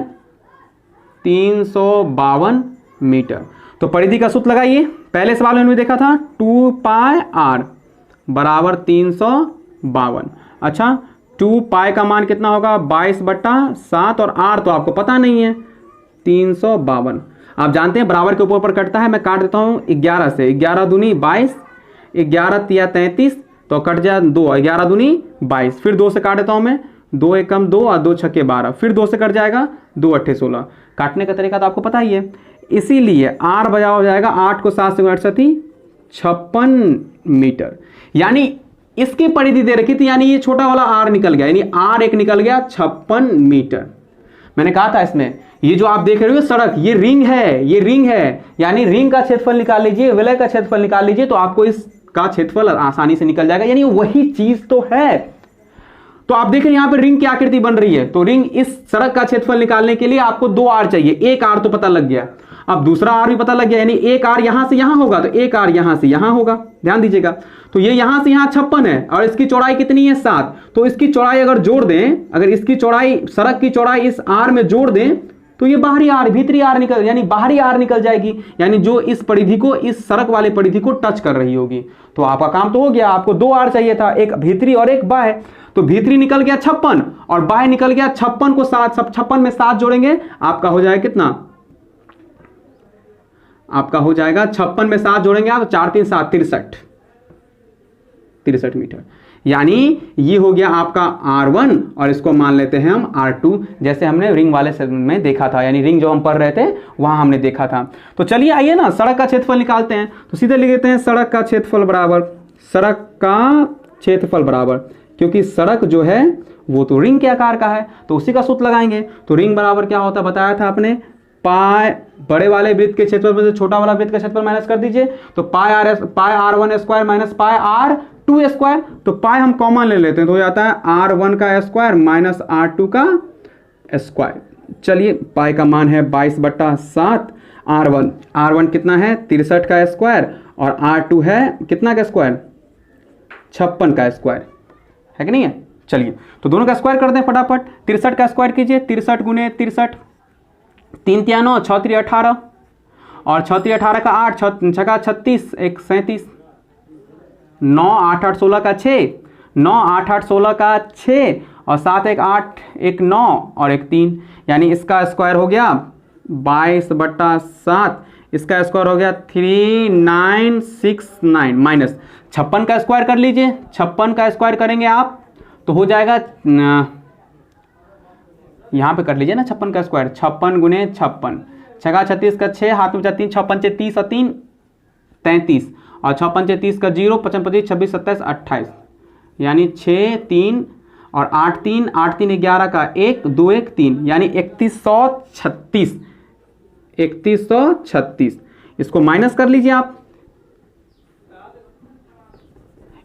352 मीटर। तो परिधि का सूत्र लगाइए। पहले सवाल में देखा था 2 पाई आर बराबर 352। अच्छा, 2 पाई का मान कितना होगा? 22/7 और आर तो आपको पता नहीं है, 352। आप जानते हैं बराबर के ऊपर कटता है, मैं काट देता हूं 11 से। 11 दूनी 22, 11 तिया 33, तो कट जाए 2, 11 दूनी 22। फिर 2 से काट देता हूं मैं, 2 एकम 2 और 2 छक्के 12, फिर 2 से कट जाएगा, 2 अट्ठे 16। काटने का तरीका तो आपको पता ही है। इसीलिए आर बजा हो जाएगा 8 को 7 से 56 मीटर। यानी इसकी परिधि दे रखी थी, यानी ये छोटा वाला आर निकल गया, यानी आर एक निकल गया 56 मीटर। मैंने कहा था इसमें ये जो आप देख रहे हो सड़क, ये रिंग है, ये रिंग है, यानी रिंग का क्षेत्रफल निकाल लीजिए, विलय का क्षेत्रफल निकाल लीजिए, तो आपको इसका क्षेत्रफल आसानी से निकल जाएगा, यानी वही चीज तो है। तो आप देखें यहां पर रिंग की आकृति बन रही है, तो रिंग इस सड़क का क्षेत्रफल निकालने के लिए आपको 2 आर चाहिए। एक आर तो पता लग गया, अब दूसरा आर भी पता लग गया, यानी एक आर यहां से यहां होगा तो एक आर यहां से यहां होगा। ध्यान दीजिएगा, तो ये यहां से यहां 56 है और इसकी चौड़ाई कितनी है? 7। तो इसकी चौड़ाई अगर जोड़ दें, अगर इसकी चौड़ाई, सड़क की चौड़ाई इस आर में जोड़ दें तो ये बाहरी आर, भीतरी आर निकल, यानी बाहरी आर निकल जाएगी, यानी जो इस परिधि को, इस सड़क वाले परिधि को टच कर रही होगी। तो आपका काम तो हो गया। आपको 2 आर चाहिए था, एक भीतरी और एक बाह्य। तो भीतरी निकल गया 56 और बाह्य निकल गया 56 को 7, 56 में 7 जोड़ेंगे आपका हो जाएगा कितना? आपका हो जाएगा 56 में 7 जोड़ेंगे आप, 4 3 7 63 मीटर। यानी ये हो गया आपका R1 और इसको मान लेते हैं हम R2, जैसे हमने रिंग वाले में देखा था, यानी रिंग जो हम पढ़ रहे थे वहां हमने देखा था। तो चलिए आइए ना सड़क का क्षेत्रफल निकालते हैं। तो सीधे लिख देते हैं सड़क का क्षेत्रफल बराबर, सड़क का क्षेत्रफल बराबर, क्योंकि सड़क जो है वो तो रिंग के आकार का है, तो उसी का सूत्र लगाएंगे। तो रिंग बराबर क्या होता है बताया था आपने, पाई बड़े वाले वृत्त के क्षेत्रफल में से छोटा वाला वृत्त का क्षेत्रफल माइनस कर दीजिए, तो पाई R1 square minus pi R2 square. तो पाई हम कॉमन ले लेते हैं तो हो जाता है R1 का स्क्वायर माइनस R2 का स्क्वायर। चलिए पाई का मान है 22/7, R1 कितना है 63 का स्क्वायर, और R2 है कितना का स्क्वायर 56 का स्क्वायर, है कि नहीं है। चलिए तो दोनों का स्क्वायर कर दें फटाफट। 63 का स्क्वायर कीजिए, 63 गुने 63, 3 तिया 9, 6 3 18, और 6 3 18 का 8, 6 का 36, 1 37, 9 8 8 16 का 6, 9 8 8 16 का 6, और 7 1 8 1 9 और 1 3, यानी इसका स्क्वायर हो गया 22/7, इसका स्क्वायर हो गया 3969, माइनस 56 का स्क्वायर कर लीजिए। 56 का स्क्वायर करेंगे आप तो हो जाएगा, यहाँ पे कर लीजिए ना 56 का स्क्वायर, 56 गुने 56, 6 का 36 का 6, हाथ में 3, 6 5 30 और 3 33, और 6 5 30 का 0, 55 25 26 27 28, यानी 6 3 और 8 3 8 3 11 का 1 2 1 3, यानी 3136, 3136। इसको माइनस कर लीजिए आप,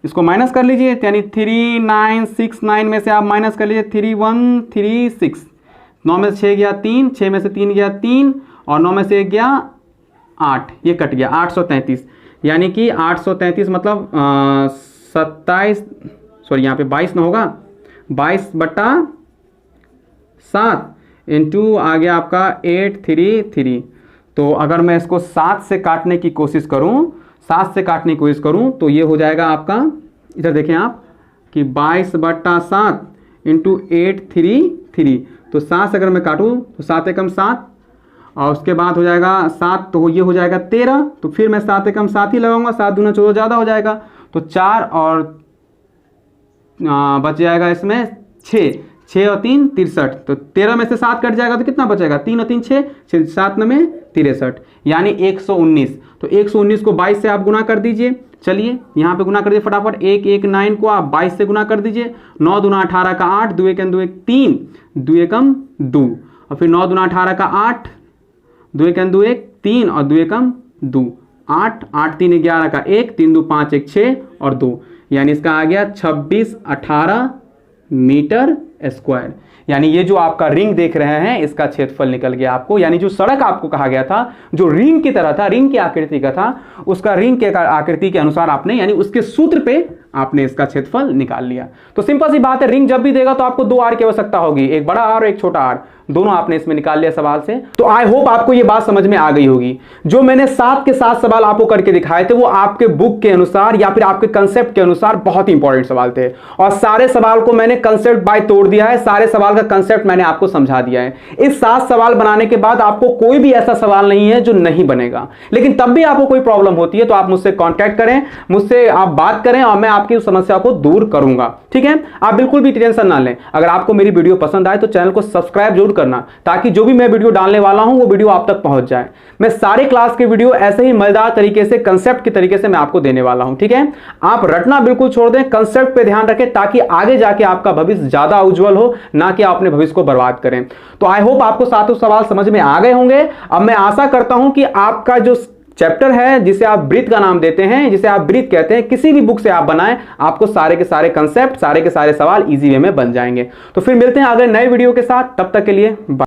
इसको माइनस कर लीजिए, यानी 3969 में से आप माइनस कर लीजिए 3136, 9 में से 6 गया 3, 6 में से 3 गया 3, और 9 में से 1 गया 8, ये कट गया 833, यानी कि 833 मतलब 27, सॉरी यहाँ पे 22 ना होगा, 22/7 इंटू आ गया आपका 833। तो अगर मैं इसको 7 से काटने की कोशिश करूं, 7 से काटने की कोशिश करूं तो ये हो जाएगा आपका, इधर देखें आप कि 22/7 इंटू 833, तो 7 से अगर मैं काटूं तो 7 एकम 7, और उसके बाद हो जाएगा 7, तो ये हो जाएगा 13, तो फिर मैं 7 एकम 7 ही लगाऊंगा, 7 दूना 14 ज़्यादा हो जाएगा, तो 4 और बच जाएगा इसमें 6, 6 और 3 63, तो 13 में से 7 कट जाएगा तो कितना बचेगा, 3 और 3 6, 7 में 63, यानी 119। तो 119 को 22 से आप गुना कर दीजिए। चलिए यहाँ पे गुना कर दीजिए फटाफट, 119 को आप 22 से गुना कर दीजिए, 9 दूना 18 का 8, 2 1 2 1 3, 2 एकम 2, और फिर 9 दूना 18 का 8, 2 1 2 1 3, और 2 एकम 2, 8 8 3 11 का 1, 3 2 5 1 6 और 2, यानी इसका आ गया 2618 मीटर स्क्वायर। यानी ये जो आपका रिंग देख रहे हैं इसका क्षेत्रफल निकल गया आपको, यानी जो सड़क आपको कहा गया था जो रिंग की तरह था, रिंग की आकृति का था, उसका रिंग के आकृति के अनुसार आपने, यानी उसके सूत्र पे आपने इसका क्षेत्रफल निकाल लिया। तो सिंपल सी बात है, रिंग जब भी देगा तो आपको 2 आर की आवश्यकता होगी, एक बड़ा आर और एक छोटा आर, दोनों आपने इसमें निकाल लिया सवाल से। तो आई होप आपको ये बात समझ में आ गई होगी। जो मैंने 7 के 7 सवाल आपको करके दिखाए थे वो आपके बुक के अनुसार या फिर आपके कंसेप्ट के अनुसार बहुत इंपॉर्टेंट सवाल थे, और सारे सवाल को मैंने कंसेप्ट बाय तोड़ दिया है, सारे सवाल का कंसेप्ट मैंने आपको समझा दिया है। इस 7 सवाल बनाने के बाद आपको कोई भी ऐसा सवाल नहीं है जो नहीं बनेगा, लेकिन तब भी आपको कोई प्रॉब्लम होती है तो आप मुझसे कॉन्टैक्ट करें, मुझसे आप बात करें और मैं आपकी उस समस्या को दूर करूंगा। ठीक है, आप बिल्कुल भी टेंशन ना लें। अगर आपको मेरी वीडियो पसंद आए तो चैनल को सब्सक्राइब जरूर करना, ताकि जो भी मैं वीडियो डालने वाला हूं वो वीडियो आप तक पहुंच जाए। मैं सारे क्लास के वीडियो ऐसे ही मजेदार तरीके से, कंसेप्ट के तरीके से मैं आपको देने वाला हूं। ठीक है, आप रटना बिल्कुल छोड़ दें, कंसेप्ट पे ध्यान रखें, ताकि आगे जाके आपका भविष्य ज्यादा उज्जवल हो, ना कि आप अपने भविष्य को बर्बाद करें। तो आई होप आपको 7 सवाल समझ में आ गए होंगे। अब मैं आशा करता हूं कि आपका जो चैप्टर है जिसे आप ब्रीथ का नाम देते हैं, जिसे आप ब्रीथ कहते हैं, किसी भी बुक से आप बनाएं, आपको सारे के सारे कंसेप्ट, सारे के सारे सवाल इजी वे में बन जाएंगे। तो फिर मिलते हैं अगले नए वीडियो के साथ, तब तक के लिए बाय।